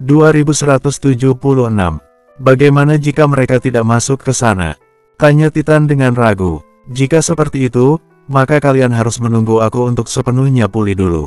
2176. Bagaimana jika mereka tidak masuk ke sana? Tanya Titan dengan ragu. Jika seperti itu, maka kalian harus menunggu aku untuk sepenuhnya pulih dulu.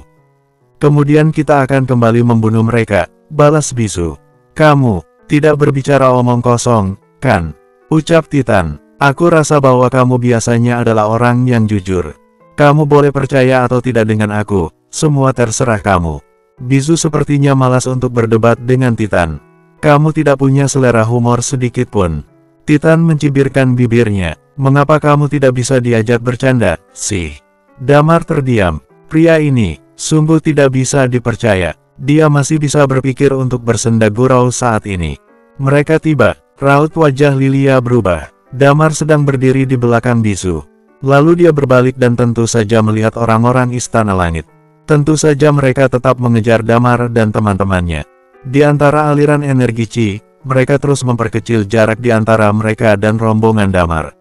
Kemudian kita akan kembali membunuh mereka, balas bisu. Kamu tidak berbicara omong kosong, kan? Ucap Titan. Aku rasa bahwa kamu biasanya adalah orang yang jujur. Kamu boleh percaya atau tidak dengan aku, semua terserah kamu. Bisu sepertinya malas untuk berdebat dengan Titan. Kamu tidak punya selera humor sedikit pun. Titan mencibirkan bibirnya. Mengapa kamu tidak bisa diajak bercanda, sih? Damar terdiam. Pria ini sungguh tidak bisa dipercaya. Dia masih bisa berpikir untuk bersenda gurau saat ini. Mereka tiba. Raut wajah Lilia berubah. Damar sedang berdiri di belakang bisu. Lalu dia berbalik dan tentu saja melihat orang-orang Istana Langit. Tentu saja mereka tetap mengejar Damar dan teman-temannya. Di antara aliran energi Qi, mereka terus memperkecil jarak di antara mereka dan rombongan Damar.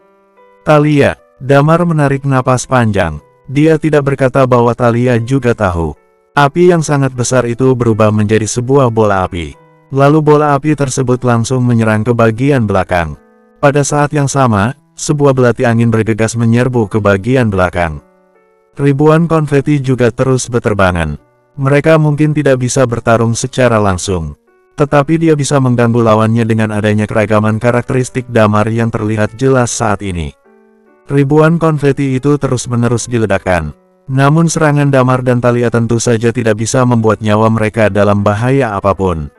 Thalia. Damar menarik napas panjang. Dia tidak berkata bahwa Thalia juga tahu. Api yang sangat besar itu berubah menjadi sebuah bola api. Lalu bola api tersebut langsung menyerang ke bagian belakang. Pada saat yang sama, sebuah belati angin bergegas menyerbu ke bagian belakang. Ribuan konfeti juga terus berterbangan. Mereka mungkin tidak bisa bertarung secara langsung. Tetapi dia bisa mengganggu lawannya dengan adanya keragaman karakteristik Damar yang terlihat jelas saat ini. Ribuan konfeti itu terus-menerus diledakkan. Namun serangan Damar dan Thalia tentu saja tidak bisa membuat nyawa mereka dalam bahaya apapun.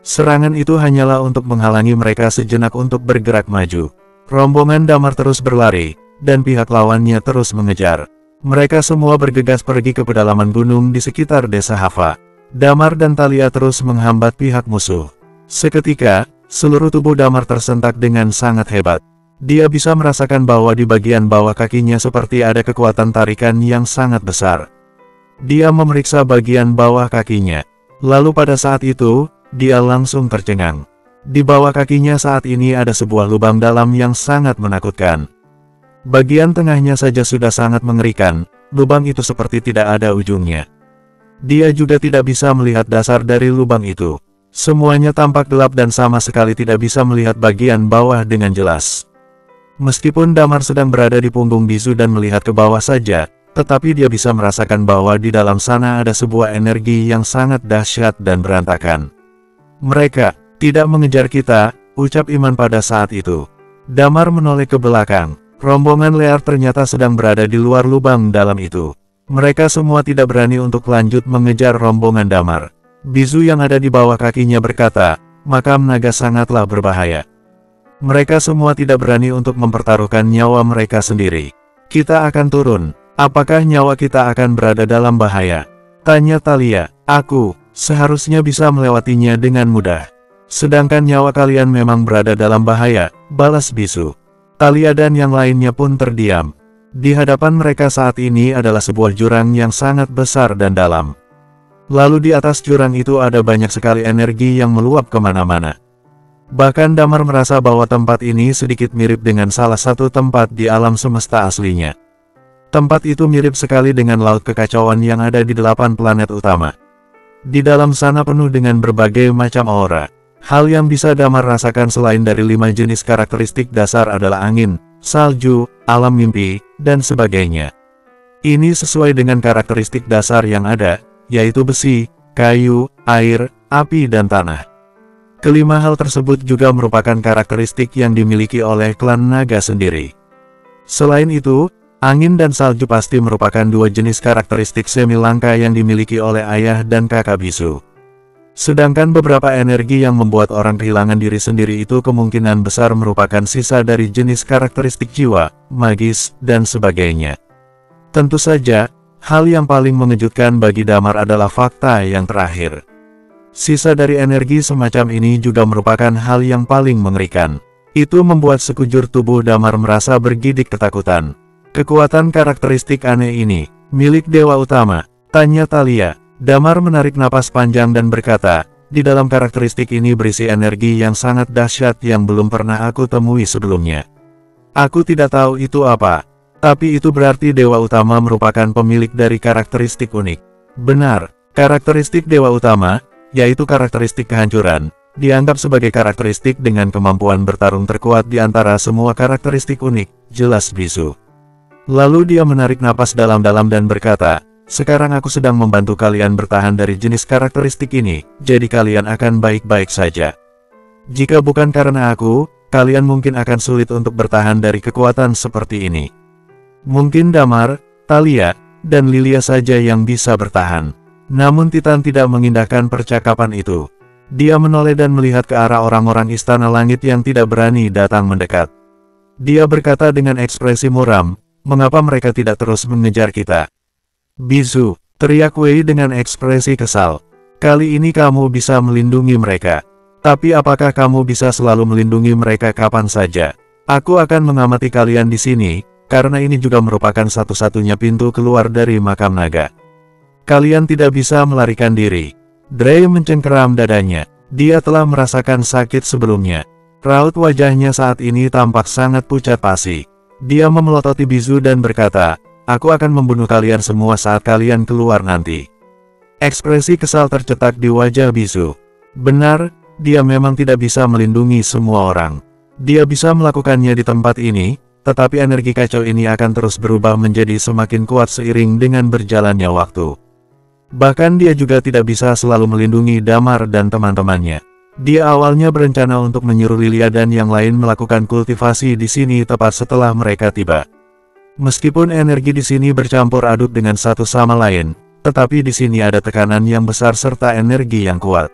Serangan itu hanyalah untuk menghalangi mereka sejenak untuk bergerak maju. Rombongan Damar terus berlari, dan pihak lawannya terus mengejar. Mereka semua bergegas pergi ke pedalaman gunung di sekitar desa Hava. Damar dan Thalia terus menghambat pihak musuh. Seketika, seluruh tubuh Damar tersentak dengan sangat hebat. Dia bisa merasakan bahwa di bagian bawah kakinya seperti ada kekuatan tarikan yang sangat besar. Dia memeriksa bagian bawah kakinya. Lalu pada saat itu, dia langsung tercengang. Di bawah kakinya saat ini ada sebuah lubang dalam yang sangat menakutkan. Bagian tengahnya saja sudah sangat mengerikan, lubang itu seperti tidak ada ujungnya. Dia juga tidak bisa melihat dasar dari lubang itu. Semuanya tampak gelap dan sama sekali tidak bisa melihat bagian bawah dengan jelas. Meskipun Damar sedang berada di punggung bisu dan melihat ke bawah saja, tetapi dia bisa merasakan bahwa di dalam sana ada sebuah energi yang sangat dahsyat dan berantakan. Mereka tidak mengejar kita, ucap Iman pada saat itu. Damar menoleh ke belakang. Rombongan Lear ternyata sedang berada di luar lubang dalam itu. Mereka semua tidak berani untuk lanjut mengejar rombongan Damar. Bisu yang ada di bawah kakinya berkata, makam naga sangatlah berbahaya. Mereka semua tidak berani untuk mempertaruhkan nyawa mereka sendiri. Kita akan turun. Apakah nyawa kita akan berada dalam bahaya? Tanya Thalia. Aku seharusnya bisa melewatinya dengan mudah. Sedangkan nyawa kalian memang berada dalam bahaya, balas bisu. Thalia dan yang lainnya pun terdiam. Di hadapan mereka saat ini adalah sebuah jurang yang sangat besar dan dalam. Lalu di atas jurang itu ada banyak sekali energi yang meluap kemana-mana. Bahkan Damar merasa bahwa tempat ini sedikit mirip dengan salah satu tempat di alam semesta aslinya. Tempat itu mirip sekali dengan laut kekacauan yang ada di 8 planet utama. Di dalam sana penuh dengan berbagai macam aura. Hal yang bisa Damar rasakan selain dari 5 jenis karakteristik dasar adalah angin, salju, alam mimpi, dan sebagainya. Ini sesuai dengan karakteristik dasar yang ada, yaitu besi, kayu, air, api dan tanah. Kelima hal tersebut juga merupakan karakteristik yang dimiliki oleh klan naga sendiri. Selain itu, angin dan salju pasti merupakan 2 jenis karakteristik semi langka yang dimiliki oleh ayah dan kakak bisu. Sedangkan beberapa energi yang membuat orang kehilangan diri sendiri itu kemungkinan besar merupakan sisa dari jenis karakteristik jiwa, magis, dan sebagainya. Tentu saja, hal yang paling mengejutkan bagi Damar adalah fakta yang terakhir. Sisa dari energi semacam ini juga merupakan hal yang paling mengerikan. Itu membuat sekujur tubuh Damar merasa bergidik ketakutan. Kekuatan karakteristik aneh ini, milik Dewa Utama, tanya Thalia. Damar menarik napas panjang dan berkata, di dalam karakteristik ini berisi energi yang sangat dahsyat yang belum pernah aku temui sebelumnya. Aku tidak tahu itu apa, tapi itu berarti Dewa Utama merupakan pemilik dari karakteristik unik. Benar, karakteristik Dewa Utama, yaitu karakteristik kehancuran, dianggap sebagai karakteristik dengan kemampuan bertarung terkuat di antara semua karakteristik unik, jelas bisu. Lalu dia menarik napas dalam-dalam dan berkata, sekarang aku sedang membantu kalian bertahan dari jenis karakteristik ini, jadi kalian akan baik-baik saja. Jika bukan karena aku, kalian mungkin akan sulit untuk bertahan dari kekuatan seperti ini. Mungkin Damar, Thalia, dan Lilia saja yang bisa bertahan. Namun Titan tidak mengindahkan percakapan itu. Dia menoleh dan melihat ke arah orang-orang Istana Langit yang tidak berani datang mendekat. Dia berkata dengan ekspresi muram, mengapa mereka tidak terus mengejar kita? Bisu, teriak Wei dengan ekspresi kesal. Kali ini kamu bisa melindungi mereka. Tapi apakah kamu bisa selalu melindungi mereka kapan saja? Aku akan mengamati kalian di sini, karena ini juga merupakan satu-satunya pintu keluar dari makam naga. Kalian tidak bisa melarikan diri. Dray mencengkeram dadanya. Dia telah merasakan sakit sebelumnya. Raut wajahnya saat ini tampak sangat pucat pasi. Dia memelototi Bisu dan berkata, aku akan membunuh kalian semua saat kalian keluar nanti. Ekspresi kesal tercetak di wajah Bisu. Benar, dia memang tidak bisa melindungi semua orang. Dia bisa melakukannya di tempat ini, tetapi energi kacau ini akan terus berubah menjadi semakin kuat seiring dengan berjalannya waktu. Bahkan dia juga tidak bisa selalu melindungi Damar dan teman-temannya. Dia awalnya berencana untuk menyuruh Lilia dan yang lain melakukan kultivasi di sini tepat setelah mereka tiba. Meskipun energi di sini bercampur aduk dengan satu sama lain, tetapi di sini ada tekanan yang besar serta energi yang kuat.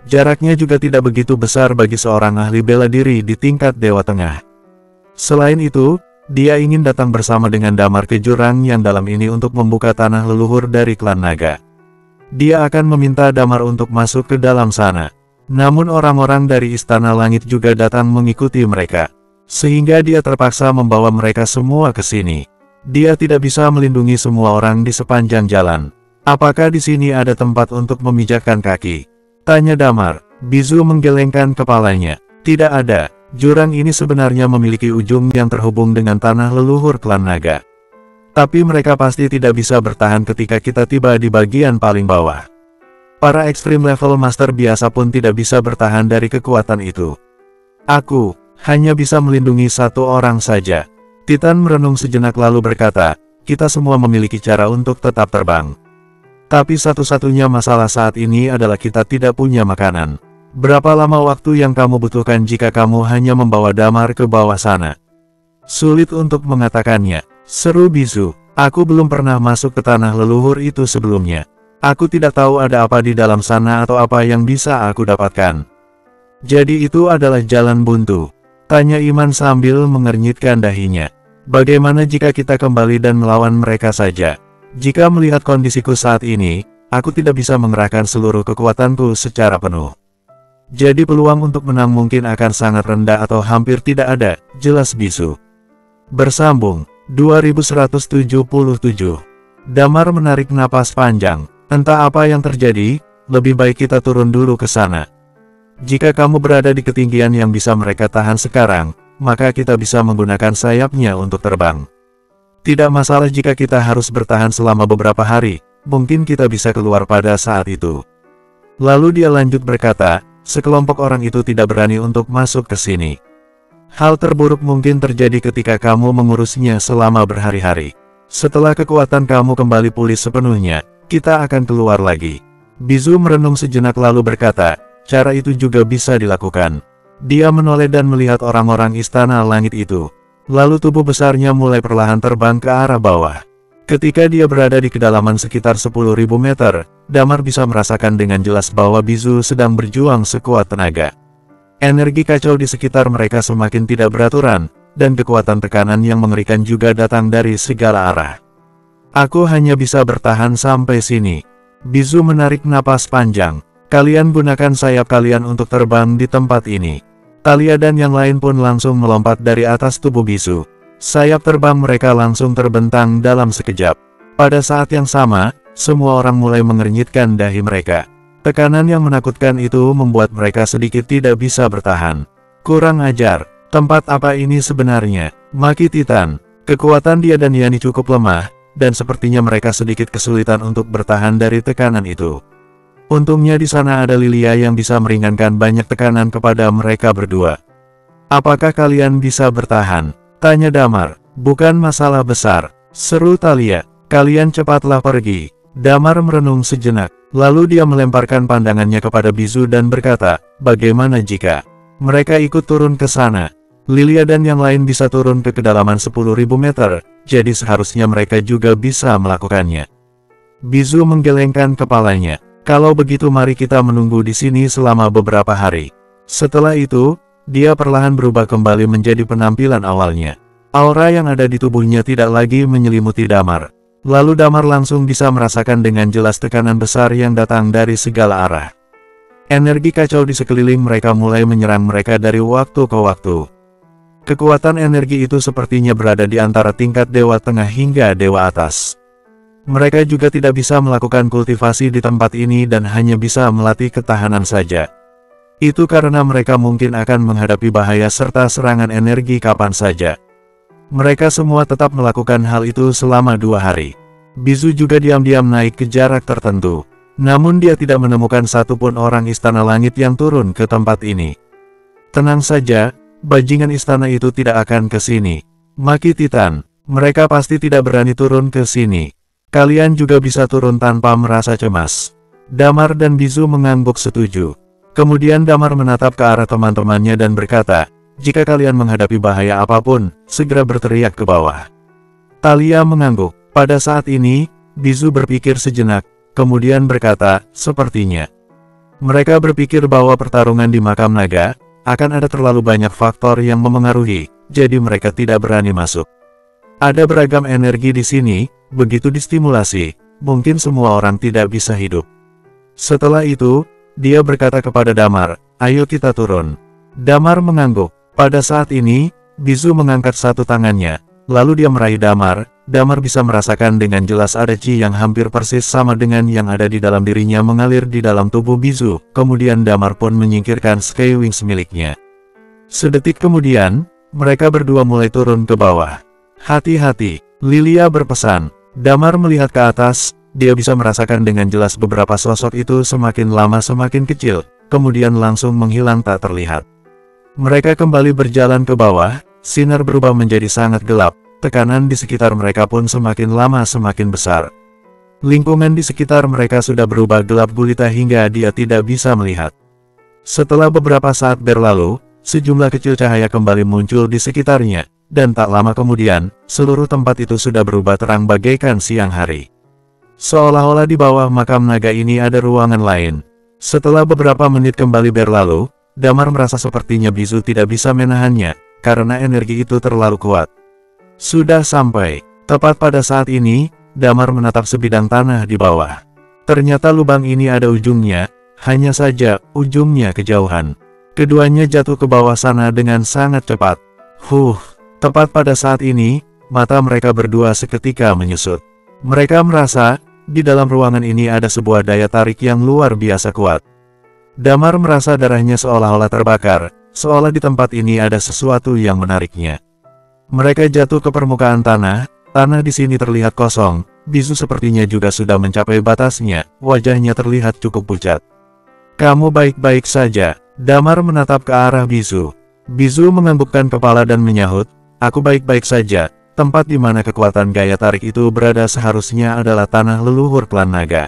Jaraknya juga tidak begitu besar bagi seorang ahli bela diri di tingkat Dewa Tengah. Selain itu, dia ingin datang bersama dengan Damar ke jurang yang dalam ini untuk membuka tanah leluhur dari klan naga. Dia akan meminta Damar untuk masuk ke dalam sana. Namun orang-orang dari Istana Langit juga datang mengikuti mereka. Sehingga dia terpaksa membawa mereka semua ke sini. Dia tidak bisa melindungi semua orang di sepanjang jalan. Apakah di sini ada tempat untuk memijakkan kaki? Tanya Damar. Bisu menggelengkan kepalanya. Tidak ada. Jurang ini sebenarnya memiliki ujung yang terhubung dengan tanah leluhur klan naga. Tapi mereka pasti tidak bisa bertahan ketika kita tiba di bagian paling bawah. Para ekstrim level master biasa pun tidak bisa bertahan dari kekuatan itu. Aku hanya bisa melindungi satu orang saja. Titan merenung sejenak lalu berkata, kita semua memiliki cara untuk tetap terbang. Tapi satu-satunya masalah saat ini adalah kita tidak punya makanan. Berapa lama waktu yang kamu butuhkan jika kamu hanya membawa Damar ke bawah sana? Sulit untuk mengatakannya, seru Bisu. Aku belum pernah masuk ke tanah leluhur itu sebelumnya. Aku tidak tahu ada apa di dalam sana atau apa yang bisa aku dapatkan. Jadi itu adalah jalan buntu? Tanya Iman sambil mengernyitkan dahinya. Bagaimana jika kita kembali dan melawan mereka saja? Jika melihat kondisiku saat ini, aku tidak bisa mengerahkan seluruh kekuatanku secara penuh. Jadi peluang untuk menang mungkin akan sangat rendah atau hampir tidak ada, jelas Bisu. Bersambung, 2177. Damar menarik napas panjang. Entah apa yang terjadi, lebih baik kita turun dulu ke sana. Jika kamu berada di ketinggian yang bisa mereka tahan sekarang, maka kita bisa menggunakan sayapnya untuk terbang. Tidak masalah jika kita harus bertahan selama beberapa hari, mungkin kita bisa keluar pada saat itu. Lalu dia lanjut berkata, sekelompok orang itu tidak berani untuk masuk ke sini. Hal terburuk mungkin terjadi ketika kamu mengurusnya selama berhari-hari. Setelah kekuatan kamu kembali pulih sepenuhnya, kita akan keluar lagi. Bisu merenung sejenak lalu berkata, cara itu juga bisa dilakukan. Dia menoleh dan melihat orang-orang Istana Langit itu. Lalu tubuh besarnya mulai perlahan terbang ke arah bawah. Ketika dia berada di kedalaman sekitar 10.000 meter, Damar bisa merasakan dengan jelas bahwa Bisu sedang berjuang sekuat tenaga. Energi kacau di sekitar mereka semakin tidak beraturan, dan kekuatan tekanan yang mengerikan juga datang dari segala arah. Aku hanya bisa bertahan sampai sini. Bisu menarik napas panjang. Kalian gunakan sayap kalian untuk terbang di tempat ini. Thalia dan yang lain pun langsung melompat dari atas tubuh Bisu. Sayap terbang mereka langsung terbentang dalam sekejap. Pada saat yang sama, semua orang mulai mengernyitkan dahi mereka. Tekanan yang menakutkan itu membuat mereka sedikit tidak bisa bertahan. Kurang ajar, tempat apa ini sebenarnya? Maki Titan. Kekuatan dia dan Yani cukup lemah, dan sepertinya mereka sedikit kesulitan untuk bertahan dari tekanan itu. Untungnya di sana ada Lilia yang bisa meringankan banyak tekanan kepada mereka berdua. Apakah kalian bisa bertahan? Tanya Damar. Bukan masalah besar, seru Thalia. Kalian cepatlah pergi. Damar merenung sejenak, lalu dia melemparkan pandangannya kepada Bizu dan berkata, bagaimana jika mereka ikut turun ke sana? Lilia dan yang lain bisa turun ke kedalaman 10.000 meter, jadi seharusnya mereka juga bisa melakukannya. Bizu menggelengkan kepalanya. Kalau begitu mari kita menunggu di sini selama beberapa hari. Setelah itu, dia perlahan berubah kembali menjadi penampilan awalnya. Aura yang ada di tubuhnya tidak lagi menyelimuti Damar. Lalu Damar langsung bisa merasakan dengan jelas tekanan besar yang datang dari segala arah. Energi kacau di sekeliling mereka mulai menyerang mereka dari waktu ke waktu. Kekuatan energi itu sepertinya berada di antara tingkat dewa tengah hingga dewa atas. Mereka juga tidak bisa melakukan kultivasi di tempat ini dan hanya bisa melatih ketahanan saja. Itu karena mereka mungkin akan menghadapi bahaya serta serangan energi kapan saja. Mereka semua tetap melakukan hal itu selama 2 hari. Bizu juga diam-diam naik ke jarak tertentu. Namun dia tidak menemukan satupun orang Istana Langit yang turun ke tempat ini. Tenang saja. Bajingan istana itu tidak akan ke sini. Maki Titan, mereka pasti tidak berani turun ke sini. Kalian juga bisa turun tanpa merasa cemas. Damar dan Bizu mengangguk setuju. Kemudian Damar menatap ke arah teman-temannya dan berkata, jika kalian menghadapi bahaya apapun, segera berteriak ke bawah. Thalia mengangguk. Pada saat ini, Bizu berpikir sejenak, kemudian berkata, sepertinya mereka berpikir bahwa pertarungan di makam naga akan ada terlalu banyak faktor yang memengaruhi, jadi mereka tidak berani masuk. Ada beragam energi di sini, begitu distimulasi, mungkin semua orang tidak bisa hidup. Setelah itu, dia berkata kepada Damar, ayo kita turun. Damar mengangguk. Pada saat ini, Bizu mengangkat satu tangannya, lalu dia meraih Damar. Damar bisa merasakan dengan jelas ada chi yang hampir persis sama dengan yang ada di dalam dirinya mengalir di dalam tubuh Bizu. Kemudian Damar pun menyingkirkan Sky Wings miliknya. Sedetik kemudian, mereka berdua mulai turun ke bawah. Hati-hati, Lilia berpesan. Damar melihat ke atas, dia bisa merasakan dengan jelas beberapa sosok itu semakin lama semakin kecil, kemudian langsung menghilang tak terlihat. Mereka kembali berjalan ke bawah, sinar berubah menjadi sangat gelap. Tekanan di sekitar mereka pun semakin lama semakin besar. Lingkungan di sekitar mereka sudah berubah gelap gulita hingga dia tidak bisa melihat. Setelah beberapa saat berlalu, sejumlah kecil cahaya kembali muncul di sekitarnya, dan tak lama kemudian, seluruh tempat itu sudah berubah terang bagaikan siang hari. Seolah-olah di bawah makam naga ini ada ruangan lain. Setelah beberapa menit kembali berlalu, Damar merasa sepertinya Bizu tidak bisa menahannya, karena energi itu terlalu kuat. Sudah sampai. Tepat pada saat ini, Damar menatap sebidang tanah di bawah. Ternyata lubang ini ada ujungnya, hanya saja ujungnya kejauhan. Keduanya jatuh ke bawah sana dengan sangat cepat. Tepat pada saat ini, mata mereka berdua seketika menyusut. Mereka merasa, di dalam ruangan ini ada sebuah daya tarik yang luar biasa kuat. Damar merasa darahnya seolah-olah terbakar, seolah di tempat ini ada sesuatu yang menariknya. Mereka jatuh ke permukaan tanah di sini terlihat kosong. Bizu sepertinya juga sudah mencapai batasnya, wajahnya terlihat cukup pucat. Kamu baik-baik saja. Damar menatap ke arah Bizu. Bizu menganggukkan kepala dan menyahut, aku baik-baik saja. Tempat di mana kekuatan gaya tarik itu berada seharusnya adalah tanah leluhur klan naga.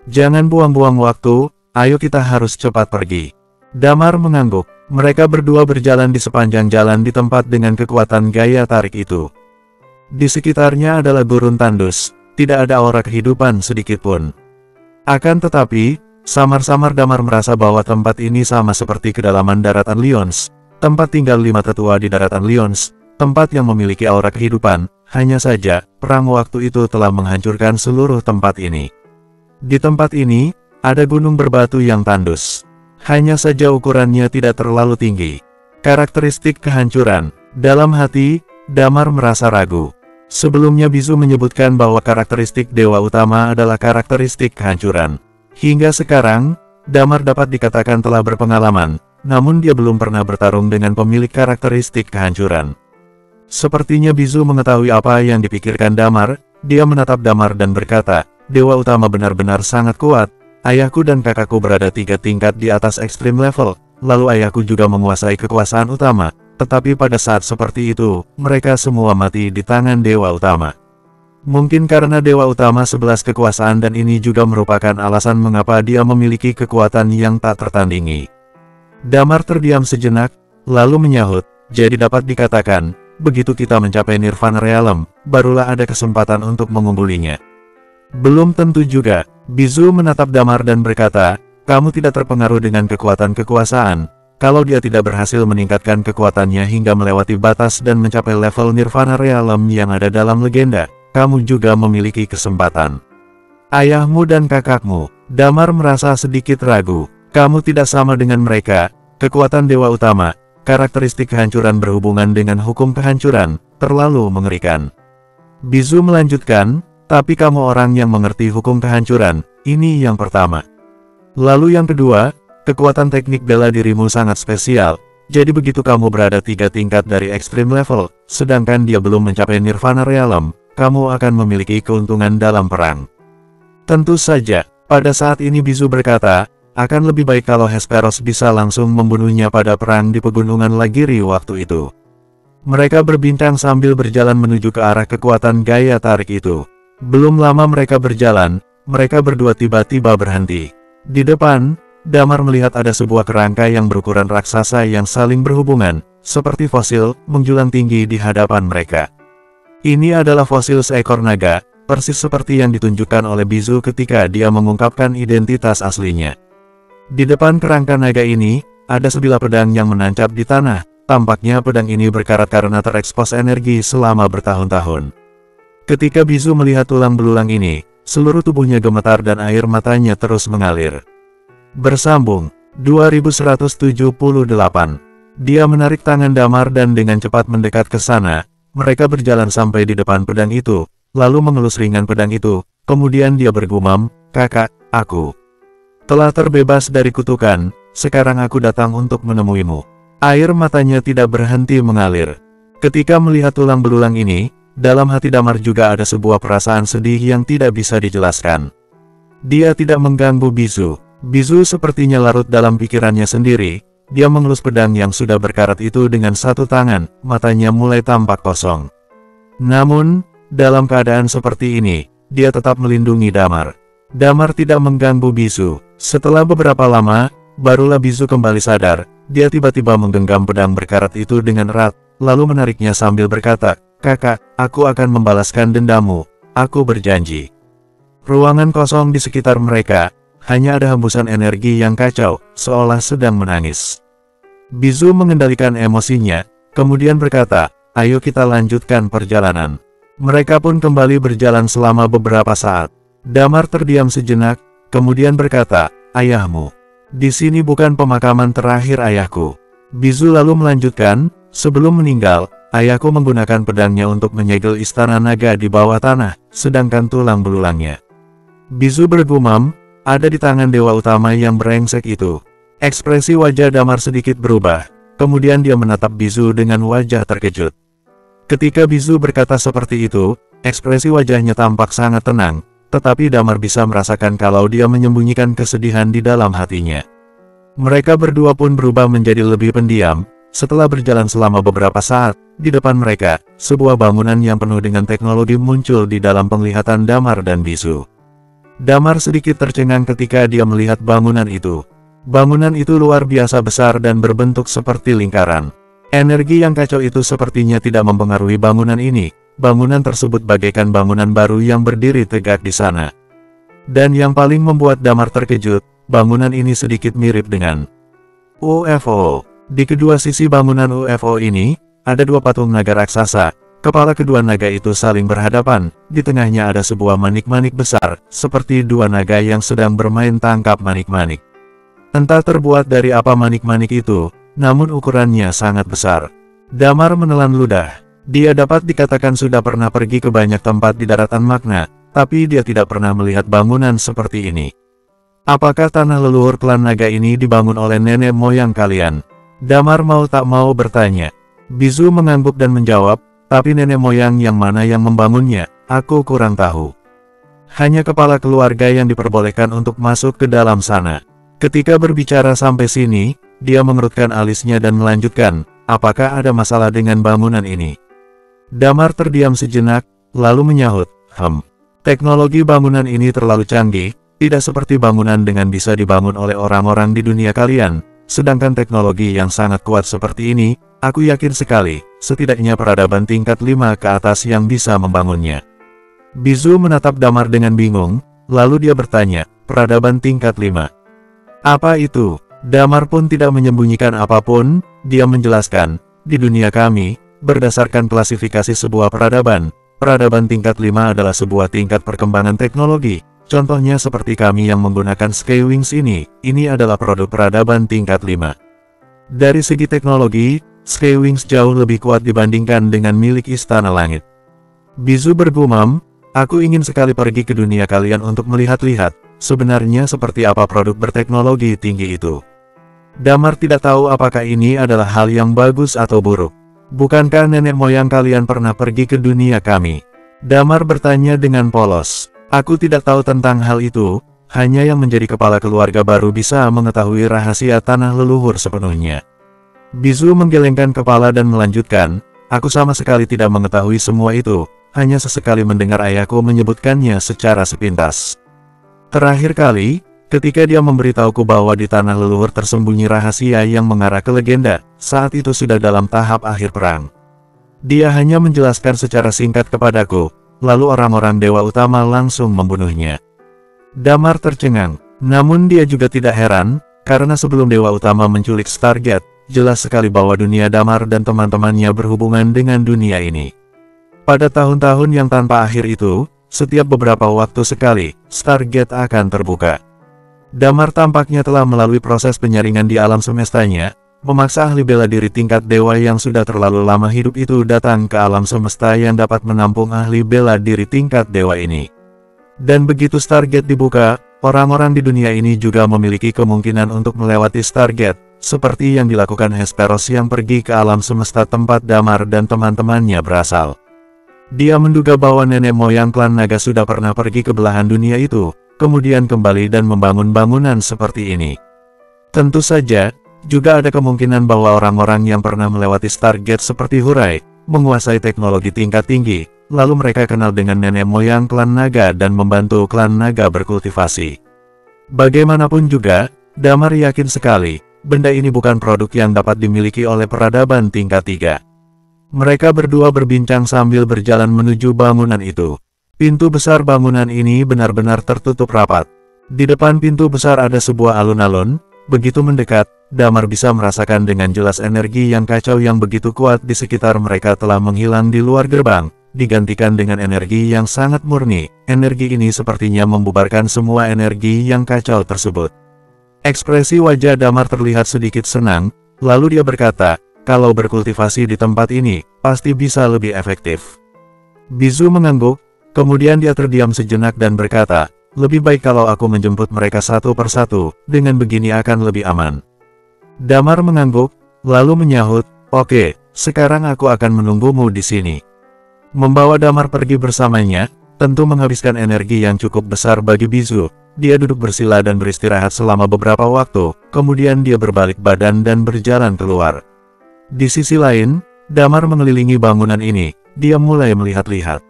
Jangan buang-buang waktu, ayo kita harus cepat pergi. Damar mengangguk. Mereka berdua berjalan di sepanjang jalan di tempat dengan kekuatan gaya tarik itu. Di sekitarnya adalah gurun tandus, tidak ada aura kehidupan sedikitpun. Akan tetapi, samar-samar Damar merasa bahwa tempat ini sama seperti kedalaman daratan Lions, tempat tinggal 5 tetua di daratan Lions, tempat yang memiliki aura kehidupan. Hanya saja, perang waktu itu telah menghancurkan seluruh tempat ini. Di tempat ini, ada gunung berbatu yang tandus. Hanya saja ukurannya tidak terlalu tinggi. Karakteristik kehancuran. Dalam hati, Damar merasa ragu. Sebelumnya Bizu menyebutkan bahwa karakteristik dewa utama adalah karakteristik kehancuran. Hingga sekarang, Damar dapat dikatakan telah berpengalaman, namun dia belum pernah bertarung dengan pemilik karakteristik kehancuran. Sepertinya Bizu mengetahui apa yang dipikirkan Damar. Dia menatap Damar dan berkata, dewa utama benar-benar sangat kuat. ayahku dan kakakku berada 3 tingkat di atas ekstrim level, lalu ayahku juga menguasai kekuasaan utama, tetapi pada saat seperti itu, mereka semua mati di tangan Dewa Utama. Mungkin karena Dewa Utama 11 kekuasaan dan ini juga merupakan alasan mengapa dia memiliki kekuatan yang tak tertandingi. Damar terdiam sejenak, lalu menyahut, jadi dapat dikatakan, begitu kita mencapai Nirvana Realm, barulah ada kesempatan untuk mengunggulinya. Belum tentu juga. Bizu menatap Damar dan berkata, kamu tidak terpengaruh dengan kekuatan kekuasaan. Kalau dia tidak berhasil meningkatkan kekuatannya hingga melewati batas dan mencapai level Nirvana Realm yang ada dalam legenda, kamu juga memiliki kesempatan. Ayahmu dan kakakmu, Damar merasa sedikit ragu. Kamu tidak sama dengan mereka. Kekuatan Dewa Utama, karakteristik kehancuran berhubungan dengan hukum kehancuran, terlalu mengerikan. Bizu melanjutkan, tapi kamu orang yang mengerti hukum kehancuran, ini yang pertama. Lalu yang kedua, kekuatan teknik bela dirimu sangat spesial, jadi begitu kamu berada 3 tingkat dari extreme level, sedangkan dia belum mencapai Nirvana Realm, kamu akan memiliki keuntungan dalam perang. Tentu saja, pada saat ini Bizu berkata, akan lebih baik kalau Hesperos bisa langsung membunuhnya pada perang di pegunungan Lagiri waktu itu. Mereka berbincang sambil berjalan menuju ke arah kekuatan gaya tarik itu. Belum lama mereka berjalan, mereka berdua tiba-tiba berhenti. Di depan, Damar melihat ada sebuah kerangka yang berukuran raksasa yang saling berhubungan, seperti fosil, menjulang tinggi di hadapan mereka. Ini adalah fosil seekor naga, persis seperti yang ditunjukkan oleh Bizu ketika dia mengungkapkan identitas aslinya. Di depan kerangka naga ini, ada sebilah pedang yang menancap di tanah. Tampaknya pedang ini berkarat karena terekspos energi selama bertahun-tahun. Ketika Bizu melihat tulang belulang ini, seluruh tubuhnya gemetar dan air matanya terus mengalir. Bersambung, 2178. Dia menarik tangan Damar dan dengan cepat mendekat ke sana. Mereka berjalan sampai di depan pedang itu, lalu mengelus ringan pedang itu, kemudian dia bergumam, kakak, aku telah terbebas dari kutukan, sekarang aku datang untuk menemuimu. Air matanya tidak berhenti mengalir. Ketika melihat tulang belulang ini, dalam hati Damar juga ada sebuah perasaan sedih yang tidak bisa dijelaskan. Dia tidak mengganggu Bizu. Bizu sepertinya larut dalam pikirannya sendiri. Dia mengelus pedang yang sudah berkarat itu dengan satu tangan, matanya mulai tampak kosong. Namun, dalam keadaan seperti ini, dia tetap melindungi Damar. Damar tidak mengganggu Bizu. Setelah beberapa lama, barulah Bizu kembali sadar. Dia tiba-tiba menggenggam pedang berkarat itu dengan erat, lalu menariknya sambil berkata, kakak, aku akan membalaskan dendamu, aku berjanji. Ruangan kosong di sekitar mereka, hanya ada hembusan energi yang kacau, seolah sedang menangis. Bizu mengendalikan emosinya, kemudian berkata, ayo kita lanjutkan perjalanan. Mereka pun kembali berjalan selama beberapa saat. Damar terdiam sejenak, kemudian berkata, ayahmu. Di sini bukan pemakaman terakhir ayahku. Bizu lalu melanjutkan, sebelum meninggal, ayahku menggunakan pedangnya untuk menyegel istana naga di bawah tanah, sedangkan tulang belulangnya, Bizu bergumam, ada di tangan Dewa Utama yang brengsek itu. Ekspresi wajah Damar sedikit berubah, kemudian dia menatap Bizu dengan wajah terkejut. Ketika Bizu berkata seperti itu, ekspresi wajahnya tampak sangat tenang, tetapi Damar bisa merasakan kalau dia menyembunyikan kesedihan di dalam hatinya. Mereka berdua pun berubah menjadi lebih pendiam. Setelah berjalan selama beberapa saat, di depan mereka, sebuah bangunan yang penuh dengan teknologi muncul di dalam penglihatan Damar dan Bizu. Damar sedikit tercengang ketika dia melihat bangunan itu. Bangunan itu luar biasa besar dan berbentuk seperti lingkaran. Energi yang kacau itu sepertinya tidak mempengaruhi bangunan ini. Bangunan tersebut bagaikan bangunan baru yang berdiri tegak di sana. Dan yang paling membuat Damar terkejut, bangunan ini sedikit mirip dengan UFO. Di kedua sisi bangunan UFO ini, ada dua patung naga raksasa. Kepala kedua naga itu saling berhadapan. Di tengahnya ada sebuah manik-manik besar, seperti dua naga yang sedang bermain tangkap manik-manik. Entah terbuat dari apa manik-manik itu, namun ukurannya sangat besar. Damar menelan ludah. Dia dapat dikatakan sudah pernah pergi ke banyak tempat di daratan Magna, tapi dia tidak pernah melihat bangunan seperti ini. Apakah tanah leluhur klan naga ini dibangun oleh nenek moyang kalian? Damar mau tak mau bertanya. Bizu mengangguk dan menjawab, tapi nenek moyang yang mana yang membangunnya, aku kurang tahu. Hanya kepala keluarga yang diperbolehkan untuk masuk ke dalam sana. Ketika berbicara sampai sini, dia mengerutkan alisnya dan melanjutkan, apakah ada masalah dengan bangunan ini? Damar terdiam sejenak, lalu menyahut, teknologi bangunan ini terlalu canggih, tidak seperti bangunan dengan bisa dibangun oleh orang-orang di dunia kalian, sedangkan teknologi yang sangat kuat seperti ini, aku yakin sekali, setidaknya peradaban tingkat 5 ke atas yang bisa membangunnya. Bizu menatap Damar dengan bingung, lalu dia bertanya, peradaban tingkat 5. Apa itu? Damar pun tidak menyembunyikan apapun, dia menjelaskan, di dunia kami, berdasarkan klasifikasi sebuah peradaban tingkat 5 adalah sebuah tingkat perkembangan teknologi. Contohnya seperti kami yang menggunakan Skywings ini adalah produk peradaban tingkat 5. Dari segi teknologi, Skywings jauh lebih kuat dibandingkan dengan milik Istana Langit. Bizu bergumam, aku ingin sekali pergi ke dunia kalian untuk melihat-lihat, sebenarnya seperti apa produk berteknologi tinggi itu. Damar tidak tahu apakah ini adalah hal yang bagus atau buruk. Bukankah nenek moyang kalian pernah pergi ke dunia kami? Damar bertanya dengan polos. Aku tidak tahu tentang hal itu, hanya yang menjadi kepala keluarga baru bisa mengetahui rahasia tanah leluhur sepenuhnya. Bizu menggelengkan kepala dan melanjutkan, aku sama sekali tidak mengetahui semua itu. Hanya sesekali mendengar ayahku menyebutkannya secara sepintas. Terakhir kali, ketika dia memberitahuku bahwa di tanah leluhur tersembunyi rahasia yang mengarah ke legenda, saat itu sudah dalam tahap akhir perang. Dia hanya menjelaskan secara singkat kepadaku, lalu orang-orang Dewa Utama langsung membunuhnya. Damar tercengang, namun dia juga tidak heran, karena sebelum Dewa Utama menculik Stargate, jelas sekali bahwa dunia Damar dan teman-temannya berhubungan dengan dunia ini. Pada tahun-tahun yang tanpa akhir itu, setiap beberapa waktu sekali, Stargate akan terbuka. Damar tampaknya telah melalui proses penyaringan di alam semestanya, memaksa ahli bela diri tingkat dewa yang sudah terlalu lama hidup itu datang ke alam semesta yang dapat menampung ahli bela diri tingkat dewa ini. Dan begitu Stargate dibuka, orang-orang di dunia ini juga memiliki kemungkinan untuk melewati Stargate, seperti yang dilakukan Hesperos yang pergi ke alam semesta tempat Damar dan teman-temannya berasal. Dia menduga bahwa nenek moyang klan naga sudah pernah pergi ke belahan dunia itu, kemudian kembali dan membangun bangunan seperti ini. Tentu saja, juga ada kemungkinan bahwa orang-orang yang pernah melewati Stargate seperti Hurai, menguasai teknologi tingkat tinggi, lalu mereka kenal dengan nenek moyang klan naga dan membantu klan naga berkultivasi. Bagaimanapun juga, Damar yakin sekali, benda ini bukan produk yang dapat dimiliki oleh peradaban tingkat 3. Mereka berdua berbincang sambil berjalan menuju bangunan itu. Pintu besar bangunan ini benar-benar tertutup rapat. Di depan pintu besar ada sebuah alun-alun. Begitu mendekat, Damar bisa merasakan dengan jelas energi yang kacau yang begitu kuat di sekitar mereka telah menghilang di luar gerbang, digantikan dengan energi yang sangat murni. Energi ini sepertinya membubarkan semua energi yang kacau tersebut. Ekspresi wajah Damar terlihat sedikit senang, lalu dia berkata, kalau berkultivasi di tempat ini, pasti bisa lebih efektif. Bizu mengangguk, kemudian dia terdiam sejenak dan berkata, lebih baik kalau aku menjemput mereka satu persatu, dengan begini akan lebih aman. Damar mengangguk, lalu menyahut, oke, sekarang aku akan menunggumu di sini. Membawa Damar pergi bersamanya, tentu menghabiskan energi yang cukup besar bagi Bizu. Dia duduk bersila dan beristirahat selama beberapa waktu, kemudian dia berbalik badan dan berjalan keluar. Di sisi lain, Damar mengelilingi bangunan ini, dia mulai melihat-lihat.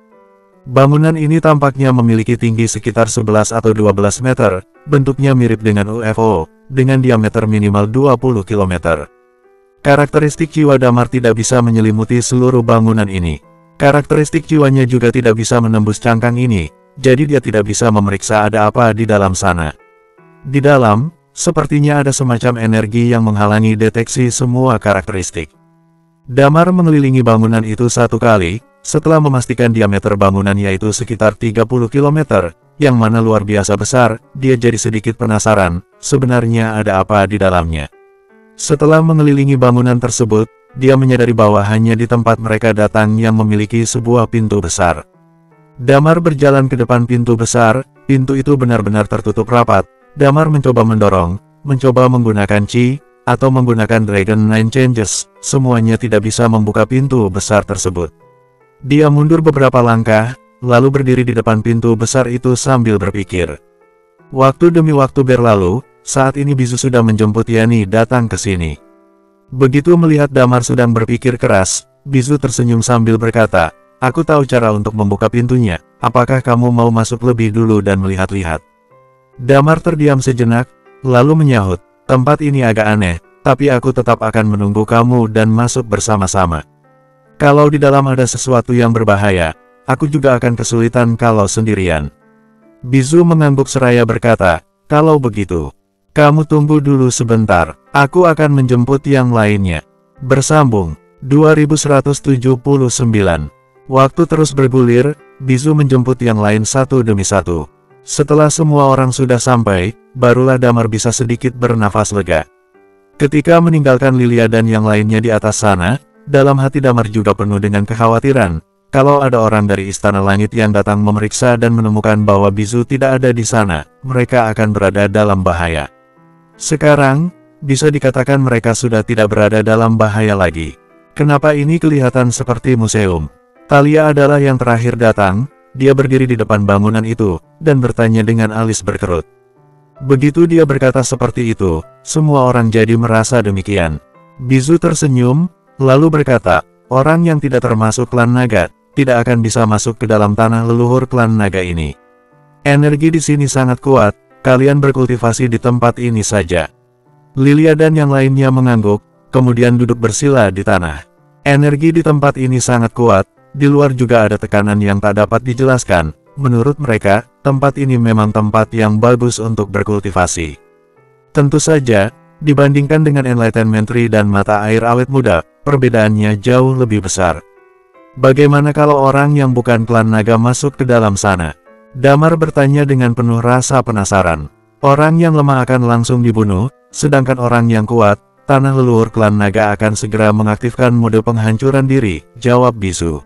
Bangunan ini tampaknya memiliki tinggi sekitar 11 atau 12 meter, bentuknya mirip dengan UFO, dengan diameter minimal 20 km. Karakteristik jiwa Damar tidak bisa menyelimuti seluruh bangunan ini. Karakteristik jiwanya juga tidak bisa menembus cangkang ini, jadi dia tidak bisa memeriksa ada apa di dalam sana. Di dalam, sepertinya ada semacam energi yang menghalangi deteksi semua karakteristik. Damar mengelilingi bangunan itu satu kali, setelah memastikan diameter bangunan yaitu sekitar 30 km, yang mana luar biasa besar, dia jadi sedikit penasaran, sebenarnya ada apa di dalamnya. Setelah mengelilingi bangunan tersebut, dia menyadari bahwa hanya di tempat mereka datang yang memiliki sebuah pintu besar. Damar berjalan ke depan pintu besar, pintu itu benar-benar tertutup rapat. Damar mencoba mendorong, mencoba menggunakan Chi, atau menggunakan Dragon Nine Changes, semuanya tidak bisa membuka pintu besar tersebut. Dia mundur beberapa langkah, lalu berdiri di depan pintu besar itu sambil berpikir. Waktu demi waktu berlalu, saat ini Bizu sudah menjemput Yani datang ke sini. Begitu melihat Damar sedang berpikir keras, Bizu tersenyum sambil berkata, "Aku tahu cara untuk membuka pintunya, apakah kamu mau masuk lebih dulu dan melihat-lihat?" Damar terdiam sejenak, lalu menyahut, "Tempat ini agak aneh, tapi aku tetap akan menunggu kamu dan masuk bersama-sama. Kalau di dalam ada sesuatu yang berbahaya, aku juga akan kesulitan kalau sendirian." Bizu mengangguk seraya berkata, "Kalau begitu, kamu tunggu dulu sebentar, aku akan menjemput yang lainnya." Bersambung 2179. Waktu terus bergulir, Bizu menjemput yang lain satu demi satu. Setelah semua orang sudah sampai, barulah Damar bisa sedikit bernafas lega. Ketika meninggalkan Lilia dan yang lainnya di atas sana, dalam hati Damar juga penuh dengan kekhawatiran. Kalau ada orang dari Istana Langit yang datang memeriksa dan menemukan bahwa Bizu tidak ada di sana, mereka akan berada dalam bahaya. Sekarang, bisa dikatakan mereka sudah tidak berada dalam bahaya lagi. Kenapa ini kelihatan seperti museum? Talia adalah yang terakhir datang, dia berdiri di depan bangunan itu, dan bertanya dengan alis berkerut. Begitu dia berkata seperti itu, semua orang jadi merasa demikian. Bizu tersenyum, lalu berkata, "Orang yang tidak termasuk klan naga, tidak akan bisa masuk ke dalam tanah leluhur klan naga ini. Energi di sini sangat kuat, kalian berkultivasi di tempat ini saja." Lilia dan yang lainnya mengangguk, kemudian duduk bersila di tanah. Energi di tempat ini sangat kuat, di luar juga ada tekanan yang tak dapat dijelaskan. Menurut mereka, tempat ini memang tempat yang bagus untuk berkultivasi. Tentu saja, dibandingkan dengan Enlightenment Tree dan mata air awet muda, perbedaannya jauh lebih besar. Bagaimana kalau orang yang bukan klan naga masuk ke dalam sana? Damar bertanya dengan penuh rasa penasaran. Orang yang lemah akan langsung dibunuh, sedangkan orang yang kuat, tanah leluhur klan naga akan segera mengaktifkan mode penghancuran diri, jawab Bizu.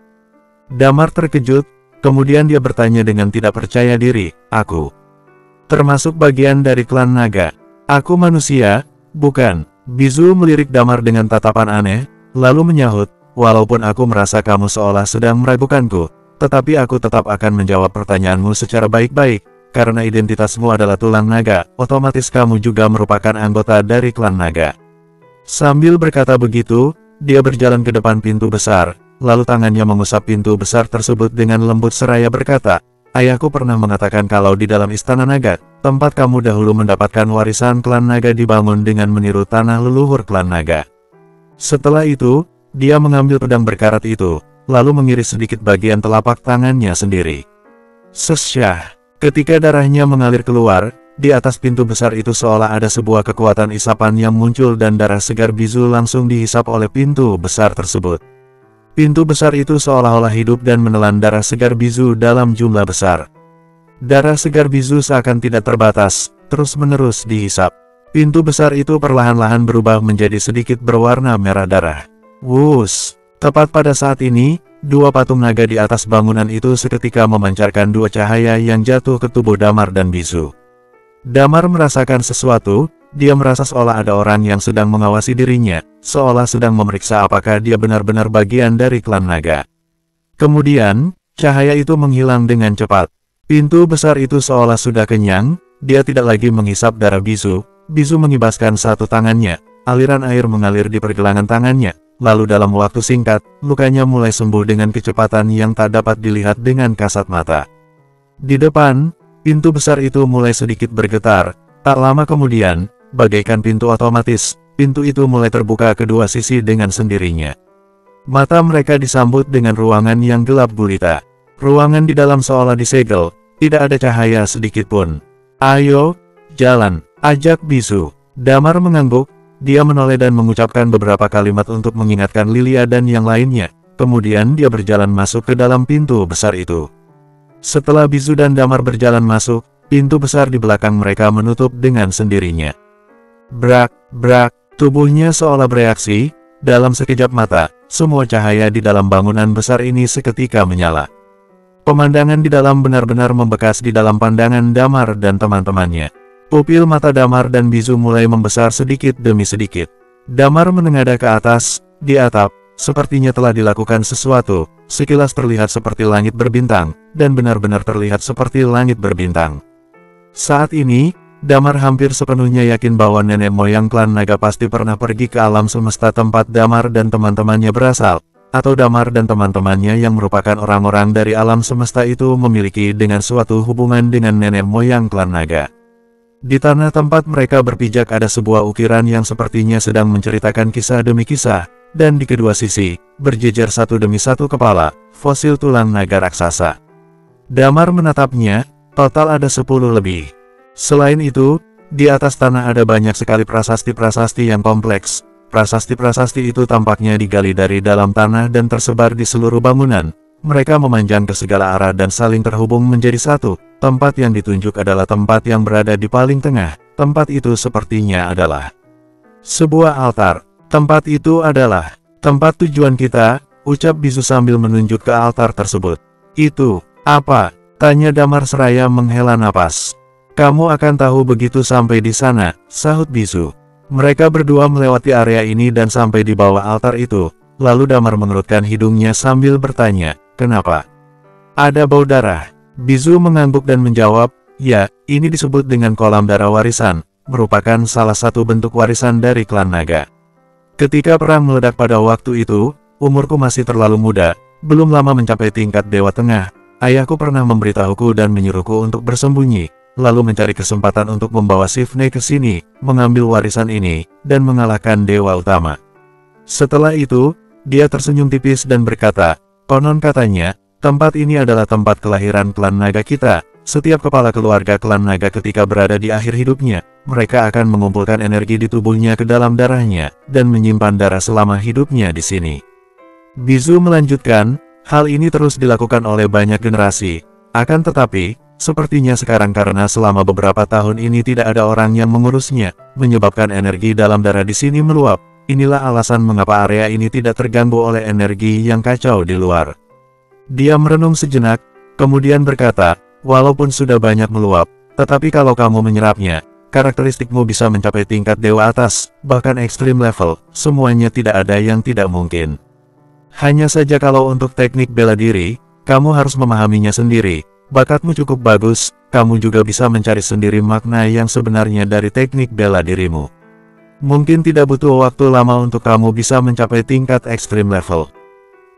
Damar terkejut, kemudian dia bertanya dengan tidak percaya diri, "Aku termasuk bagian dari klan naga? Aku manusia, bukan?" Bizu melirik Damar dengan tatapan aneh, lalu menyahut, "Walaupun aku merasa kamu seolah sedang meragukanku, tetapi aku tetap akan menjawab pertanyaanmu secara baik-baik, karena identitasmu adalah tulang naga, otomatis kamu juga merupakan anggota dari klan naga." Sambil berkata begitu, dia berjalan ke depan pintu besar, lalu tangannya mengusap pintu besar tersebut dengan lembut seraya berkata, "Ayahku pernah mengatakan kalau di dalam istana naga, tempat kamu dahulu mendapatkan warisan klan naga dibangun dengan meniru tanah leluhur klan naga." Setelah itu, dia mengambil pedang berkarat itu, lalu mengiris sedikit bagian telapak tangannya sendiri. Sesyah, ketika darahnya mengalir keluar, di atas pintu besar itu seolah ada sebuah kekuatan isapan yang muncul dan darah segar Bizu langsung dihisap oleh pintu besar tersebut. Pintu besar itu seolah-olah hidup dan menelan darah segar Bizu dalam jumlah besar. Darah segar Bizu seakan tidak terbatas, terus-menerus dihisap. Pintu besar itu perlahan-lahan berubah menjadi sedikit berwarna merah darah. Wus! Tepat pada saat ini, dua patung naga di atas bangunan itu seketika memancarkan dua cahaya yang jatuh ke tubuh Damar dan Bizu. Damar merasakan sesuatu. Dia merasa seolah ada orang yang sedang mengawasi dirinya, seolah sedang memeriksa apakah dia benar-benar bagian dari klan naga. Kemudian, cahaya itu menghilang dengan cepat. Pintu besar itu seolah sudah kenyang, dia tidak lagi menghisap darah Bizu. Bizu mengibaskan satu tangannya, aliran air mengalir di pergelangan tangannya, lalu dalam waktu singkat, lukanya mulai sembuh dengan kecepatan yang tak dapat dilihat dengan kasat mata. Di depan, pintu besar itu mulai sedikit bergetar, tak lama kemudian, bagaikan pintu otomatis, pintu itu mulai terbuka kedua sisi dengan sendirinya. Mata mereka disambut dengan ruangan yang gelap gulita. Ruangan di dalam seolah disegel, tidak ada cahaya sedikit pun. "Ayo, jalan," ajak Bizu. Damar mengangguk, dia menoleh dan mengucapkan beberapa kalimat untuk mengingatkan Lilia dan yang lainnya. Kemudian dia berjalan masuk ke dalam pintu besar itu. Setelah Bizu dan Damar berjalan masuk, pintu besar di belakang mereka menutup dengan sendirinya. Brak, brak, tubuhnya seolah bereaksi. Dalam sekejap mata, semua cahaya di dalam bangunan besar ini seketika menyala. Pemandangan di dalam benar-benar membekas di dalam pandangan Damar dan teman-temannya. Pupil mata Damar dan Bizu mulai membesar sedikit demi sedikit. Damar menengadah ke atas, di atap, sepertinya telah dilakukan sesuatu, sekilas terlihat seperti langit berbintang, dan benar-benar terlihat seperti langit berbintang. Saat ini, Damar hampir sepenuhnya yakin bahwa nenek moyang klan naga pasti pernah pergi ke alam semesta tempat Damar dan teman-temannya berasal, atau Damar dan teman-temannya yang merupakan orang-orang dari alam semesta itu memiliki dengan suatu hubungan dengan nenek moyang klan naga. Di tanah tempat mereka berpijak ada sebuah ukiran yang sepertinya sedang menceritakan kisah demi kisah, dan di kedua sisi, berjejer satu demi satu kepala, fosil tulang naga raksasa. Damar menatapnya, total ada 10 lebih. Selain itu, di atas tanah ada banyak sekali prasasti-prasasti yang kompleks. Prasasti-prasasti itu tampaknya digali dari dalam tanah dan tersebar di seluruh bangunan. Mereka memanjang ke segala arah dan saling terhubung menjadi satu. Tempat yang ditunjuk adalah tempat yang berada di paling tengah. Tempat itu sepertinya adalah sebuah altar. Tempat itu adalah tempat tujuan kita, ucap Bisu sambil menunjuk ke altar tersebut. Itu apa? Tanya Damar seraya menghela napas. Kamu akan tahu begitu sampai di sana, sahut Bisu. Mereka berdua melewati area ini dan sampai di bawah altar itu. Lalu Damar mengerutkan hidungnya sambil bertanya, kenapa? Ada bau darah. Bisu mengangguk dan menjawab, ya, ini disebut dengan kolam darah warisan, merupakan salah satu bentuk warisan dari klan naga. Ketika perang meledak pada waktu itu, umurku masih terlalu muda, belum lama mencapai tingkat Dewa Tengah. Ayahku pernah memberitahuku dan menyuruhku untuk bersembunyi, lalu mencari kesempatan untuk membawa Sivne ke sini, mengambil warisan ini, dan mengalahkan Dewa Utama. Setelah itu, dia tersenyum tipis dan berkata, konon katanya, tempat ini adalah tempat kelahiran klan naga kita. Setiap kepala keluarga klan naga ketika berada di akhir hidupnya, mereka akan mengumpulkan energi di tubuhnya ke dalam darahnya, dan menyimpan darah selama hidupnya di sini. Bisu melanjutkan, hal ini terus dilakukan oleh banyak generasi. Akan tetapi, sepertinya sekarang karena selama beberapa tahun ini tidak ada orang yang mengurusnya, menyebabkan energi dalam darah di sini meluap. Inilah alasan mengapa area ini tidak terganggu oleh energi yang kacau di luar. Dia merenung sejenak, kemudian berkata, walaupun sudah banyak meluap, tetapi kalau kamu menyerapnya, karakteristikmu bisa mencapai tingkat dewa atas, bahkan ekstrim level, semuanya tidak ada yang tidak mungkin. Hanya saja kalau untuk teknik bela diri, kamu harus memahaminya sendiri. Bakatmu cukup bagus, kamu juga bisa mencari sendiri makna yang sebenarnya dari teknik bela dirimu. Mungkin tidak butuh waktu lama untuk kamu bisa mencapai tingkat ekstrim level.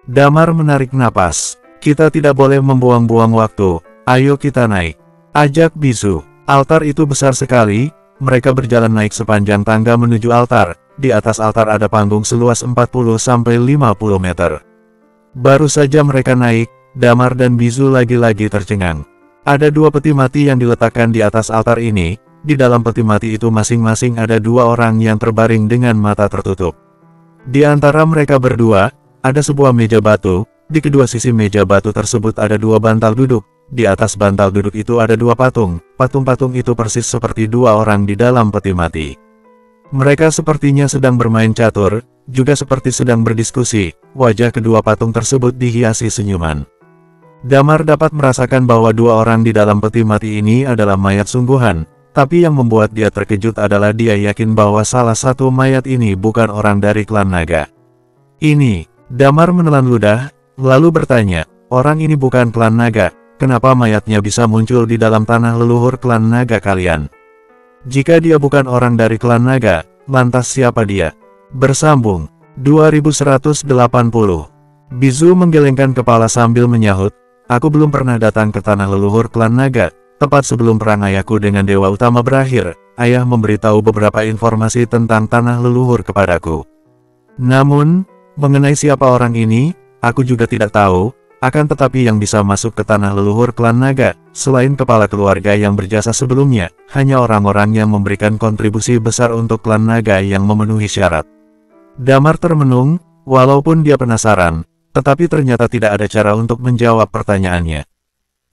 Damar menarik napas. Kita tidak boleh membuang-buang waktu, ayo kita naik. Ajak Bisu. Altar itu besar sekali, mereka berjalan naik sepanjang tangga menuju altar. Di atas altar ada panggung seluas 40-50 meter. Baru saja mereka naik, Damar dan Bisu lagi-lagi tercengang. Ada dua peti mati yang diletakkan di atas altar ini. Di dalam peti mati itu masing-masing ada dua orang yang terbaring dengan mata tertutup. Di antara mereka berdua, ada sebuah meja batu. Di kedua sisi meja batu tersebut ada dua bantal duduk. Di atas bantal duduk itu ada dua patung. Patung-patung itu persis seperti dua orang di dalam peti mati. Mereka sepertinya sedang bermain catur, juga seperti sedang berdiskusi. Wajah kedua patung tersebut dihiasi senyuman. Damar dapat merasakan bahwa dua orang di dalam peti mati ini adalah mayat sungguhan, tapi yang membuat dia terkejut adalah dia yakin bahwa salah satu mayat ini bukan orang dari klan naga. Ini, Damar menelan ludah, lalu bertanya, orang ini bukan klan naga, kenapa mayatnya bisa muncul di dalam tanah leluhur klan naga kalian? Jika dia bukan orang dari klan naga, lantas siapa dia? Bersambung, 2180. Bisu menggelengkan kepala sambil menyahut, aku belum pernah datang ke tanah leluhur klan naga. Tepat sebelum perang ayahku dengan Dewa Utama berakhir, ayah memberitahu beberapa informasi tentang tanah leluhur kepadaku. Namun, mengenai siapa orang ini, aku juga tidak tahu, akan tetapi yang bisa masuk ke tanah leluhur klan naga, selain kepala keluarga yang berjasa sebelumnya, hanya orang-orang yang memberikan kontribusi besar untuk klan naga yang memenuhi syarat. Damar termenung, walaupun dia penasaran, tetapi ternyata tidak ada cara untuk menjawab pertanyaannya.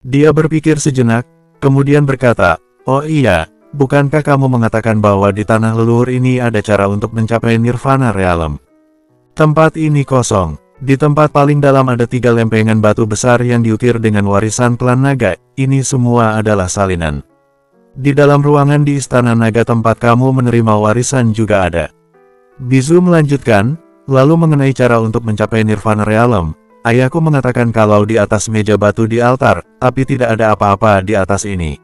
Dia berpikir sejenak, kemudian berkata, oh iya, bukankah kamu mengatakan bahwa di tanah leluhur ini ada cara untuk mencapai Nirvana Realm? Tempat ini kosong. Di tempat paling dalam ada 3 lempengan batu besar yang diukir dengan warisan klan naga. Ini semua adalah salinan. Di dalam ruangan di Istana Naga tempat kamu menerima warisan juga ada. Bisu melanjutkan, Lalu mengenai cara untuk mencapai Nirvana Realm, ayahku mengatakan kalau di atas meja batu di altar, tapi tidak ada apa-apa di atas ini.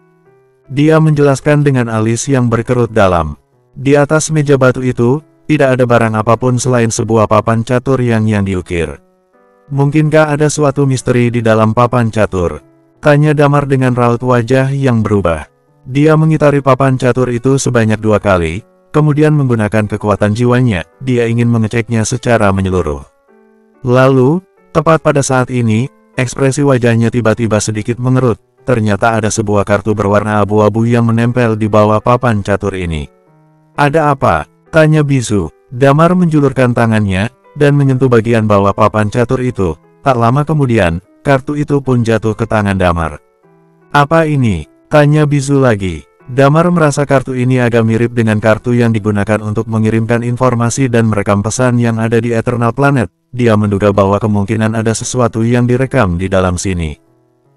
Dia menjelaskan dengan alis yang berkerut dalam. Di atas meja batu itu, tidak ada barang apapun selain sebuah papan catur yang diukir. Mungkinkah ada suatu misteri di dalam papan catur? Tanya Damar dengan raut wajah yang berubah. Dia mengitari papan catur itu sebanyak 2 kali, kemudian menggunakan kekuatan jiwanya, dia ingin mengeceknya secara menyeluruh. Lalu, tepat pada saat ini, ekspresi wajahnya tiba-tiba sedikit mengerut, ternyata ada sebuah kartu berwarna abu-abu yang menempel di bawah papan catur ini. Ada apa? Tanya Bisu. Damar menjulurkan tangannya, dan menyentuh bagian bawah papan catur itu. Tak lama kemudian, kartu itu pun jatuh ke tangan Damar. Apa ini? Tanya Bisu lagi. Damar merasa kartu ini agak mirip dengan kartu yang digunakan untuk mengirimkan informasi dan merekam pesan yang ada di Eternal Planet. Dia menduga bahwa kemungkinan ada sesuatu yang direkam di dalam sini.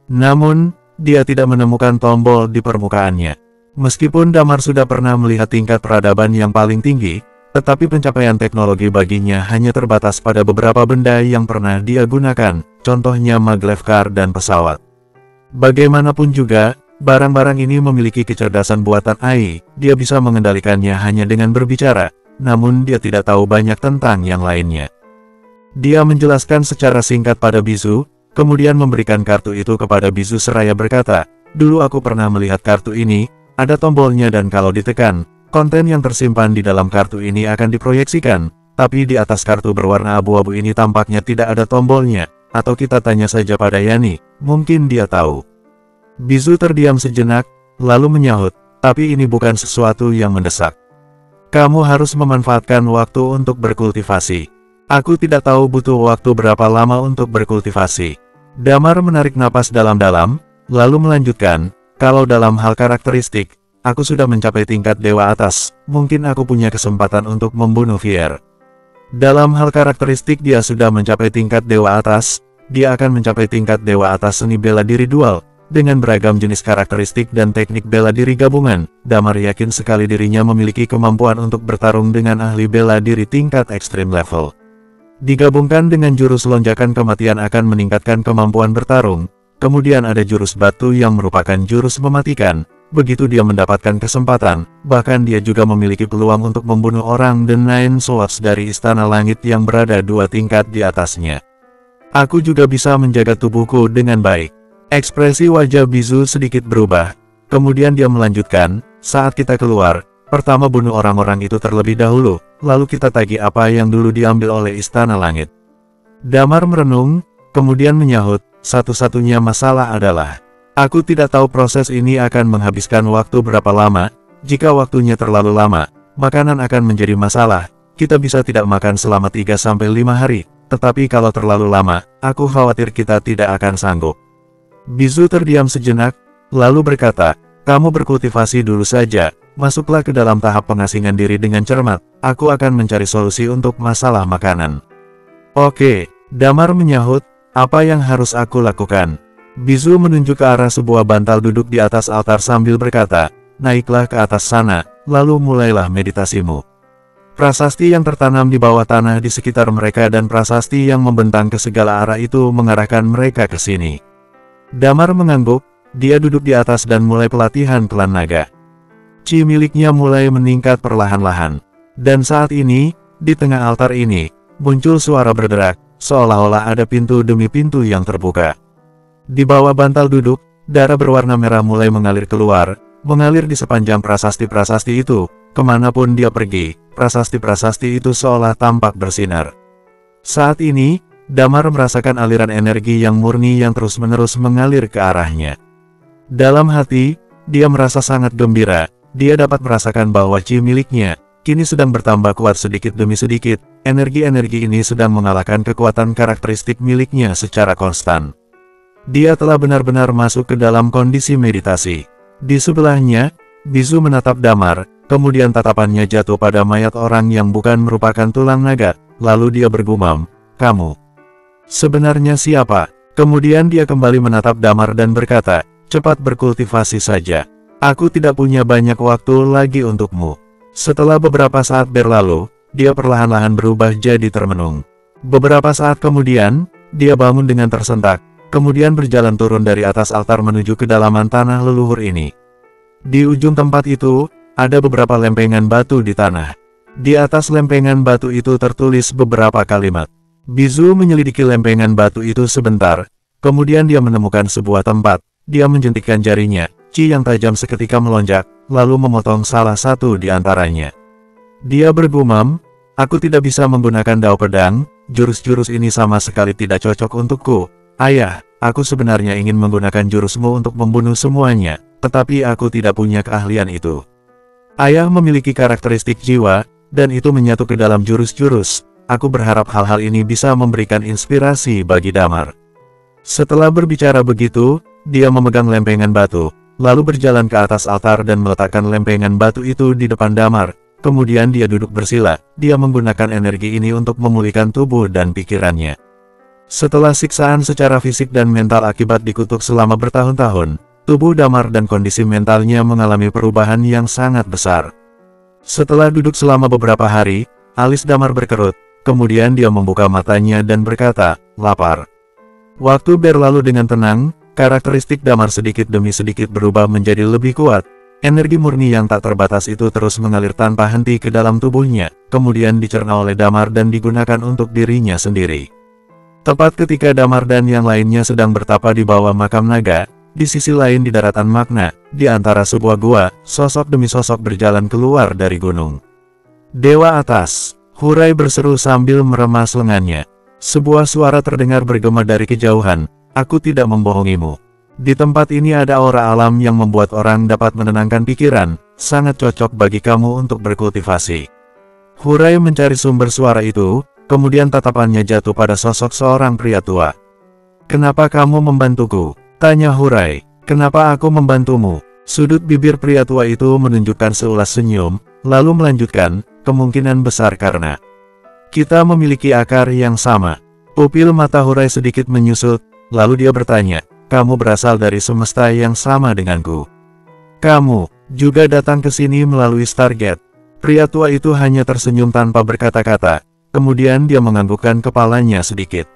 Namun, dia tidak menemukan tombol di permukaannya. Meskipun Damar sudah pernah melihat tingkat peradaban yang paling tinggi, tetapi pencapaian teknologi baginya hanya terbatas pada beberapa benda yang pernah dia gunakan, contohnya maglev car dan pesawat. Bagaimanapun juga, barang-barang ini memiliki kecerdasan buatan AI, dia bisa mengendalikannya hanya dengan berbicara, namun dia tidak tahu banyak tentang yang lainnya. Dia menjelaskan secara singkat pada Bisu, kemudian memberikan kartu itu kepada Bisu seraya berkata, dulu aku pernah melihat kartu ini, ada tombolnya dan kalau ditekan, konten yang tersimpan di dalam kartu ini akan diproyeksikan, tapi di atas kartu berwarna abu-abu ini tampaknya tidak ada tombolnya, atau kita tanya saja pada Yani, mungkin dia tahu. Bisu terdiam sejenak, lalu menyahut, tapi ini bukan sesuatu yang mendesak. Kamu harus memanfaatkan waktu untuk berkultivasi. Aku tidak tahu butuh waktu berapa lama untuk berkultivasi. Damar menarik napas dalam-dalam, lalu melanjutkan, kalau dalam hal karakteristik, aku sudah mencapai tingkat dewa atas, mungkin aku punya kesempatan untuk membunuh Fier. Dalam hal karakteristik dia sudah mencapai tingkat dewa atas, dia akan mencapai tingkat dewa atas seni bela diri dual, dengan beragam jenis karakteristik dan teknik bela diri gabungan. Damar yakin sekali dirinya memiliki kemampuan untuk bertarung dengan ahli bela diri tingkat ekstrim level. Digabungkan dengan jurus lonjakan kematian akan meningkatkan kemampuan bertarung, kemudian ada jurus batu yang merupakan jurus mematikan, begitu dia mendapatkan kesempatan, bahkan dia juga memiliki peluang untuk membunuh orang The Nine Swords dari Istana Langit yang berada 2 tingkat di atasnya. Aku juga bisa menjaga tubuhku dengan baik. Ekspresi wajah Bisu sedikit berubah, kemudian dia melanjutkan, saat kita keluar, pertama bunuh orang-orang itu terlebih dahulu, lalu kita tagih apa yang dulu diambil oleh Istana Langit. Damar merenung, kemudian menyahut, satu-satunya masalah adalah, aku tidak tahu proses ini akan menghabiskan waktu berapa lama, jika waktunya terlalu lama, makanan akan menjadi masalah, kita bisa tidak makan selama 3-5 hari, tetapi kalau terlalu lama, aku khawatir kita tidak akan sanggup. Bisu terdiam sejenak, lalu berkata, kamu berkultivasi dulu saja, masuklah ke dalam tahap pengasingan diri dengan cermat, aku akan mencari solusi untuk masalah makanan. Oke, Damar menyahut, apa yang harus aku lakukan? Bisu menunjuk ke arah sebuah bantal duduk di atas altar sambil berkata, naiklah ke atas sana, lalu mulailah meditasimu. Prasasti yang tertanam di bawah tanah di sekitar mereka dan prasasti yang membentang ke segala arah itu mengarahkan mereka ke sini. Damar mengangguk, dia duduk di atas dan mulai pelatihan klan naga. Chi miliknya mulai meningkat perlahan-lahan. Dan saat ini, di tengah altar ini, muncul suara berderak, seolah-olah ada pintu demi pintu yang terbuka. Di bawah bantal duduk, darah berwarna merah mulai mengalir keluar, mengalir di sepanjang prasasti-prasasti itu, kemanapun dia pergi, prasasti-prasasti itu seolah tampak bersinar. Saat ini, Damar merasakan aliran energi yang murni yang terus-menerus mengalir ke arahnya. Dalam hati, dia merasa sangat gembira, dia dapat merasakan bahwa chi miliknya, kini sedang bertambah kuat sedikit demi sedikit, energi-energi ini sedang mengalahkan kekuatan karakteristik miliknya secara konstan. Dia telah benar-benar masuk ke dalam kondisi meditasi. Di sebelahnya, Bisu menatap Damar, kemudian tatapannya jatuh pada mayat orang yang bukan merupakan tulang naga, lalu dia bergumam, kamu sebenarnya siapa? Kemudian dia kembali menatap Damar dan berkata, cepat berkultivasi saja. Aku tidak punya banyak waktu lagi untukmu. Setelah beberapa saat berlalu, dia perlahan-lahan berubah jadi termenung. Beberapa saat kemudian, dia bangun dengan tersentak, kemudian berjalan turun dari atas altar menuju kedalaman tanah leluhur ini. Di ujung tempat itu, ada beberapa lempengan batu di tanah. Di atas lempengan batu itu tertulis beberapa kalimat. Bizu menyelidiki lempengan batu itu sebentar, kemudian dia menemukan sebuah tempat. Dia menjentikkan jarinya, Qi yang tajam seketika melonjak, lalu memotong salah satu di antaranya. Dia bergumam, "Aku tidak bisa menggunakan dao pedang, jurus-jurus ini sama sekali tidak cocok untukku. Ayah, aku sebenarnya ingin menggunakan jurusmu untuk membunuh semuanya, tetapi aku tidak punya keahlian itu." Ayah memiliki karakteristik jiwa, dan itu menyatu ke dalam jurus-jurus. Aku berharap hal-hal ini bisa memberikan inspirasi bagi Damar. Setelah berbicara begitu, dia memegang lempengan batu, lalu berjalan ke atas altar dan meletakkan lempengan batu itu di depan Damar. Kemudian dia duduk bersila, dia menggunakan energi ini untuk memulihkan tubuh dan pikirannya. Setelah siksaan secara fisik dan mental akibat dikutuk selama bertahun-tahun, tubuh Damar dan kondisi mentalnya mengalami perubahan yang sangat besar. Setelah duduk selama beberapa hari, alis Damar berkerut. Kemudian dia membuka matanya dan berkata, "Lapar." Waktu berlalu dengan tenang, karakteristik Damar sedikit demi sedikit berubah menjadi lebih kuat. Energi murni yang tak terbatas itu terus mengalir tanpa henti ke dalam tubuhnya, kemudian dicerna oleh Damar dan digunakan untuk dirinya sendiri. Tepat ketika Damar dan yang lainnya sedang bertapa di bawah makam naga, di sisi lain di daratan Magna, di antara sebuah gua, sosok demi sosok berjalan keluar dari gunung. "Dewa atas!" Hurai berseru sambil meremas lengannya. Sebuah suara terdengar bergema dari kejauhan, "Aku tidak membohongimu. Di tempat ini ada aura alam yang membuat orang dapat menenangkan pikiran, sangat cocok bagi kamu untuk berkultivasi." Hurai mencari sumber suara itu, kemudian tatapannya jatuh pada sosok seorang pria tua. "Kenapa kamu membantuku?" tanya Hurai. "Kenapa aku membantumu?" Sudut bibir pria tua itu menunjukkan seulas senyum, lalu melanjutkan, "Kemungkinan besar karena kita memiliki akar yang sama." Pupil mata Hurai sedikit menyusut, lalu dia bertanya, "Kamu berasal dari semesta yang sama denganku? Kamu juga datang ke sini melalui Stargate?" Pria tua itu hanya tersenyum tanpa berkata-kata, kemudian dia menganggukkan kepalanya sedikit.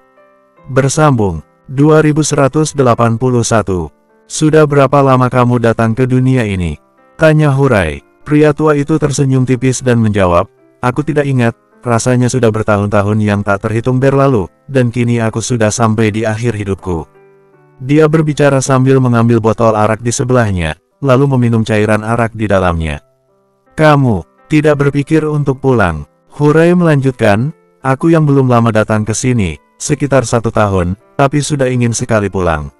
Bersambung 2181. "Sudah berapa lama kamu datang ke dunia ini?" tanya Hurai. Pria tua itu tersenyum tipis dan menjawab, "Aku tidak ingat, rasanya sudah bertahun-tahun yang tak terhitung berlalu, dan kini aku sudah sampai di akhir hidupku." Dia berbicara sambil mengambil botol arak di sebelahnya, lalu meminum cairan arak di dalamnya. "Kamu tidak berpikir untuk pulang?" Hurai melanjutkan, "Aku yang belum lama datang ke sini, sekitar 1 tahun, tapi sudah ingin sekali pulang.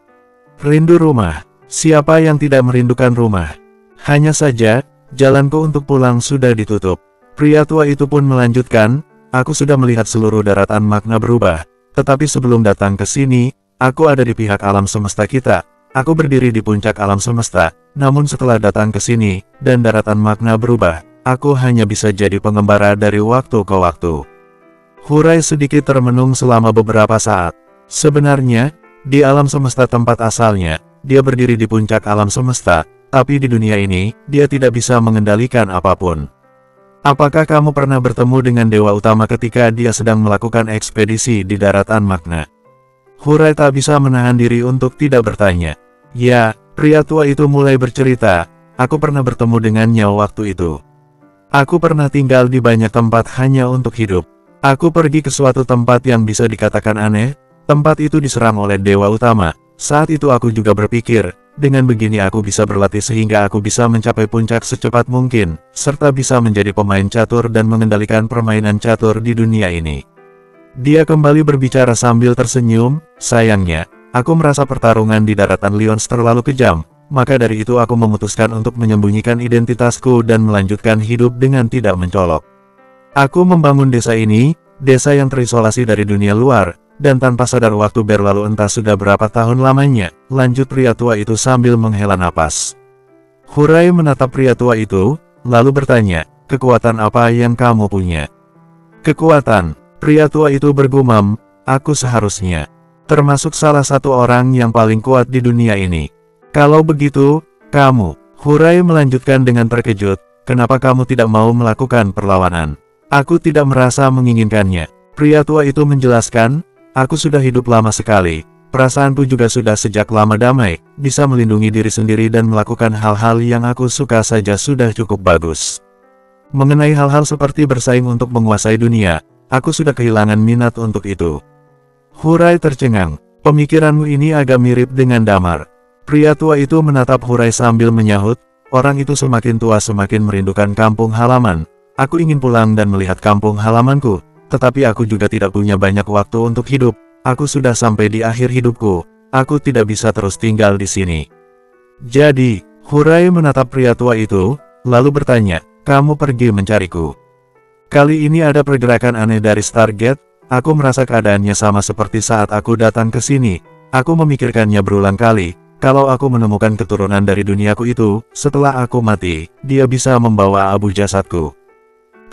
Rindu rumah. Siapa yang tidak merindukan rumah? Hanya saja, jalanku untuk pulang sudah ditutup." Pria tua itu pun melanjutkan, "Aku sudah melihat seluruh daratan Magna berubah, tetapi sebelum datang ke sini, aku ada di pihak alam semesta kita. Aku berdiri di puncak alam semesta, namun setelah datang ke sini, dan daratan Magna berubah, aku hanya bisa jadi pengembara dari waktu ke waktu." Hurai sedikit termenung selama beberapa saat. Sebenarnya, di alam semesta tempat asalnya, dia berdiri di puncak alam semesta, tapi di dunia ini, dia tidak bisa mengendalikan apapun. "Apakah kamu pernah bertemu dengan Dewa Utama ketika dia sedang melakukan ekspedisi di daratan Magna?" Hurai tak bisa menahan diri untuk tidak bertanya. "Ya," pria tua itu mulai bercerita, "aku pernah bertemu dengannya waktu itu. Aku pernah tinggal di banyak tempat hanya untuk hidup. Aku pergi ke suatu tempat yang bisa dikatakan aneh, tempat itu diserang oleh Dewa Utama. Saat itu aku juga berpikir, dengan begini aku bisa berlatih sehingga aku bisa mencapai puncak secepat mungkin, serta bisa menjadi pemain catur dan mengendalikan permainan catur di dunia ini." Dia kembali berbicara sambil tersenyum, "Sayangnya, aku merasa pertarungan di daratan Lyons terlalu kejam, maka dari itu aku memutuskan untuk menyembunyikan identitasku dan melanjutkan hidup dengan tidak mencolok. Aku membangun desa ini, desa yang terisolasi dari dunia luar, dan tanpa sadar waktu berlalu entah sudah berapa tahun lamanya," lanjut pria tua itu sambil menghela napas. Hurai menatap pria tua itu, lalu bertanya, "Kekuatan apa yang kamu punya?" "Kekuatan," pria tua itu bergumam, "aku seharusnya termasuk salah satu orang yang paling kuat di dunia ini." "Kalau begitu, kamu," Hurai melanjutkan dengan terkejut, "kenapa kamu tidak mau melakukan perlawanan? Aku tidak merasa menginginkannya. Pria tua itu menjelaskan, aku sudah hidup lama sekali. Perasaanku juga sudah sejak lama damai, bisa melindungi diri sendiri dan melakukan hal-hal yang aku suka saja sudah cukup bagus. Mengenai hal-hal seperti bersaing untuk menguasai dunia, aku sudah kehilangan minat untuk itu. Hurai tercengang, pemikiranmu ini agak mirip dengan Damar. Pria tua itu menatap Hurai sambil menyahut, orang itu semakin tua semakin merindukan kampung halaman. Aku ingin pulang dan melihat kampung halamanku, tetapi aku juga tidak punya banyak waktu untuk hidup. Aku sudah sampai di akhir hidupku, aku tidak bisa terus tinggal di sini. Jadi, Hurai menatap pria tua itu, lalu bertanya, kamu pergi mencariku. Kali ini ada pergerakan aneh dari Stargate, aku merasa keadaannya sama seperti saat aku datang ke sini. Aku memikirkannya berulang kali, kalau aku menemukan keturunan dari duniaku itu, setelah aku mati, dia bisa membawa abu jasadku.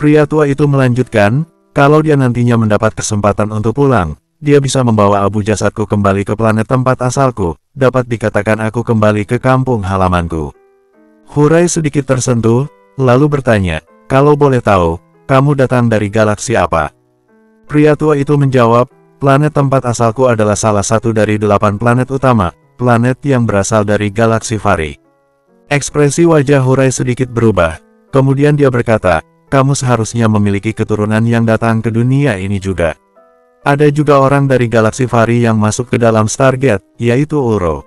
Pria tua itu melanjutkan, kalau dia nantinya mendapat kesempatan untuk pulang, dia bisa membawa abu jasadku kembali ke planet tempat asalku, dapat dikatakan aku kembali ke kampung halamanku. Hurai sedikit tersentuh, lalu bertanya, kalau boleh tahu, kamu datang dari galaksi apa? Pria tua itu menjawab, planet tempat asalku adalah salah satu dari 8 planet utama, planet yang berasal dari galaksi Vari. Ekspresi wajah Hurai sedikit berubah, kemudian dia berkata, kamu seharusnya memiliki keturunan yang datang ke dunia ini juga. Ada juga orang dari galaksi Vari yang masuk ke dalam Stargate, yaitu Uro.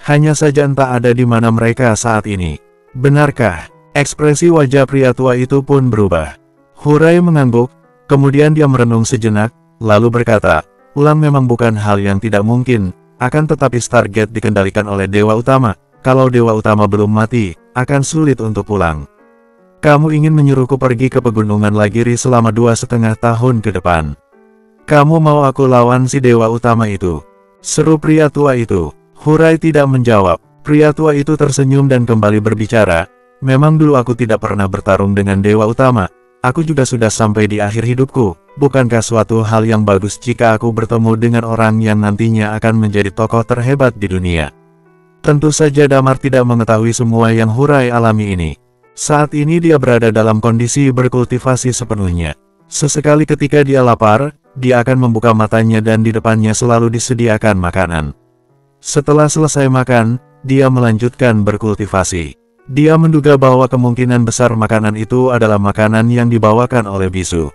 Hanya saja entah ada di mana mereka saat ini. Benarkah? Ekspresi wajah pria tua itu pun berubah. Hurai mengangguk, kemudian dia merenung sejenak, lalu berkata, pulang memang bukan hal yang tidak mungkin, akan tetapi Stargate dikendalikan oleh Dewa Utama. Kalau Dewa Utama belum mati, akan sulit untuk pulang. Kamu ingin menyuruhku pergi ke pegunungan Lagiri selama 2,5 tahun ke depan. Kamu mau aku lawan si Dewa Utama itu? Seru pria tua itu. Hurai tidak menjawab. Pria tua itu tersenyum dan kembali berbicara. Memang dulu aku tidak pernah bertarung dengan Dewa Utama. Aku juga sudah sampai di akhir hidupku. Bukankah suatu hal yang bagus jika aku bertemu dengan orang yang nantinya akan menjadi tokoh terhebat di dunia? Tentu saja Damar tidak mengetahui semua yang Hurai alami ini. Saat ini dia berada dalam kondisi berkultivasi sepenuhnya. Sesekali ketika dia lapar, dia akan membuka matanya dan di depannya selalu disediakan makanan. Setelah selesai makan, dia melanjutkan berkultivasi. Dia menduga bahwa kemungkinan besar makanan itu adalah makanan yang dibawakan oleh bisu.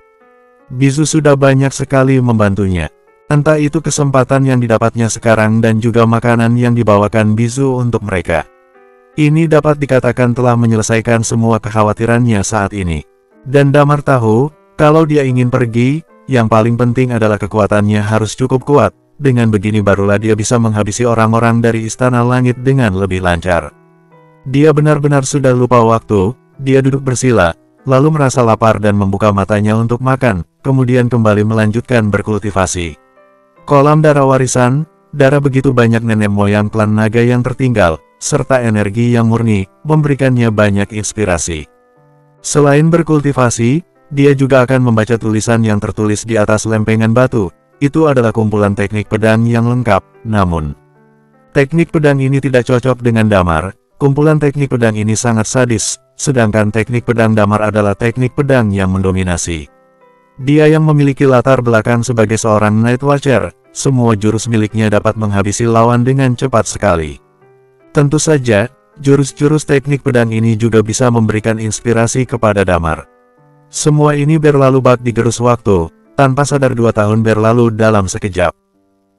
Bisu sudah banyak sekali membantunya. Entah itu kesempatan yang didapatnya sekarang dan juga makanan yang dibawakan bisu untuk mereka. Ini dapat dikatakan telah menyelesaikan semua kekhawatirannya saat ini. Dan Damar tahu, kalau dia ingin pergi, yang paling penting adalah kekuatannya harus cukup kuat. Dengan begini barulah dia bisa menghabisi orang-orang dari Istana Langit dengan lebih lancar. Dia benar-benar sudah lupa waktu, dia duduk bersila, lalu merasa lapar dan membuka matanya untuk makan, kemudian kembali melanjutkan berkultivasi. Kolam darah warisan, darah begitu banyak nenek moyang klan naga yang tertinggal, serta energi yang murni, memberikannya banyak inspirasi. Selain berkultivasi, dia juga akan membaca tulisan yang tertulis di atas lempengan batu. Itu adalah kumpulan teknik pedang yang lengkap, namun teknik pedang ini tidak cocok dengan Damar. Kumpulan teknik pedang ini sangat sadis, sedangkan teknik pedang Damar adalah teknik pedang yang mendominasi. Dia yang memiliki latar belakang sebagai seorang Night Watcher, semua jurus miliknya dapat menghabisi lawan dengan cepat sekali. Tentu saja, jurus-jurus teknik pedang ini juga bisa memberikan inspirasi kepada Damar. Semua ini berlalu bak digerus waktu, tanpa sadar 2 tahun berlalu dalam sekejap.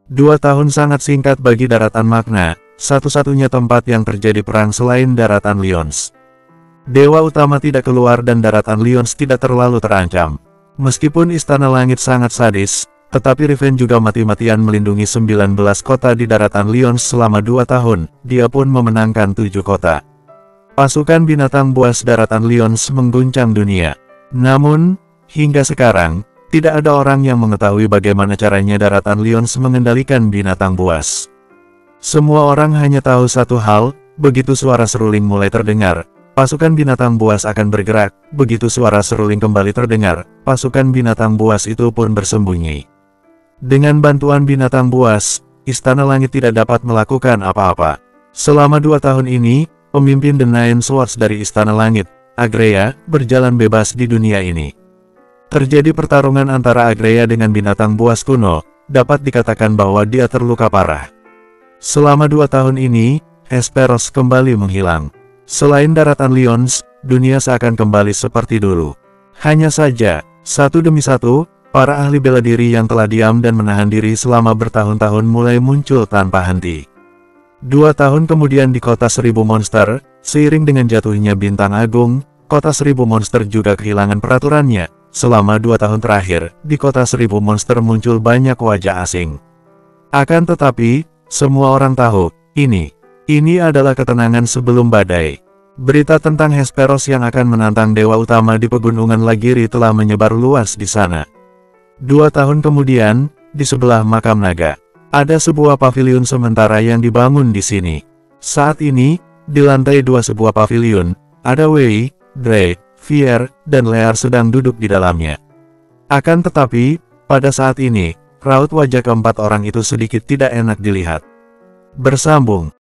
2 tahun sangat singkat bagi daratan Magna, satu-satunya tempat yang terjadi perang selain daratan Lyons. Dewa Utama tidak keluar dan daratan Lyons tidak terlalu terancam. Meskipun Istana Langit sangat sadis, tetapi Riven juga mati-matian melindungi 19 kota di daratan Lyons selama 2 tahun, dia pun memenangkan 7 kota. Pasukan binatang buas daratan Lyons mengguncang dunia. Namun, hingga sekarang, tidak ada orang yang mengetahui bagaimana caranya daratan Lyons mengendalikan binatang buas. Semua orang hanya tahu satu hal, begitu suara seruling mulai terdengar, pasukan binatang buas akan bergerak, begitu suara seruling kembali terdengar, pasukan binatang buas itu pun bersembunyi. Dengan bantuan binatang buas, Istana Langit tidak dapat melakukan apa-apa. Selama 2 tahun ini, pemimpin The Nine Swords dari Istana Langit, Agreya, berjalan bebas di dunia ini. Terjadi pertarungan antara Agreya dengan binatang buas kuno, dapat dikatakan bahwa dia terluka parah. Selama 2 tahun ini, Hesperos kembali menghilang. Selain daratan Lyons, dunia seakan kembali seperti dulu. Hanya saja, satu demi satu, para ahli bela diri yang telah diam dan menahan diri selama bertahun-tahun mulai muncul tanpa henti. 2 tahun kemudian di Kota Seribu Monster, seiring dengan jatuhnya Bintang Agung, Kota Seribu Monster juga kehilangan peraturannya. Selama 2 tahun terakhir, di Kota Seribu Monster muncul banyak wajah asing. Akan tetapi, semua orang tahu, ini adalah ketenangan sebelum badai. Berita tentang Hesperos yang akan menantang dewa utama di pegunungan Lagiri telah menyebar luas di sana. 2 tahun kemudian, di sebelah makam naga, ada sebuah paviliun sementara yang dibangun di sini. Saat ini, di lantai 2 sebuah paviliun, ada Wei, Dre, Fier, dan Lear sedang duduk di dalamnya. Akan tetapi, pada saat ini, raut wajah keempat orang itu sedikit tidak enak dilihat. Bersambung.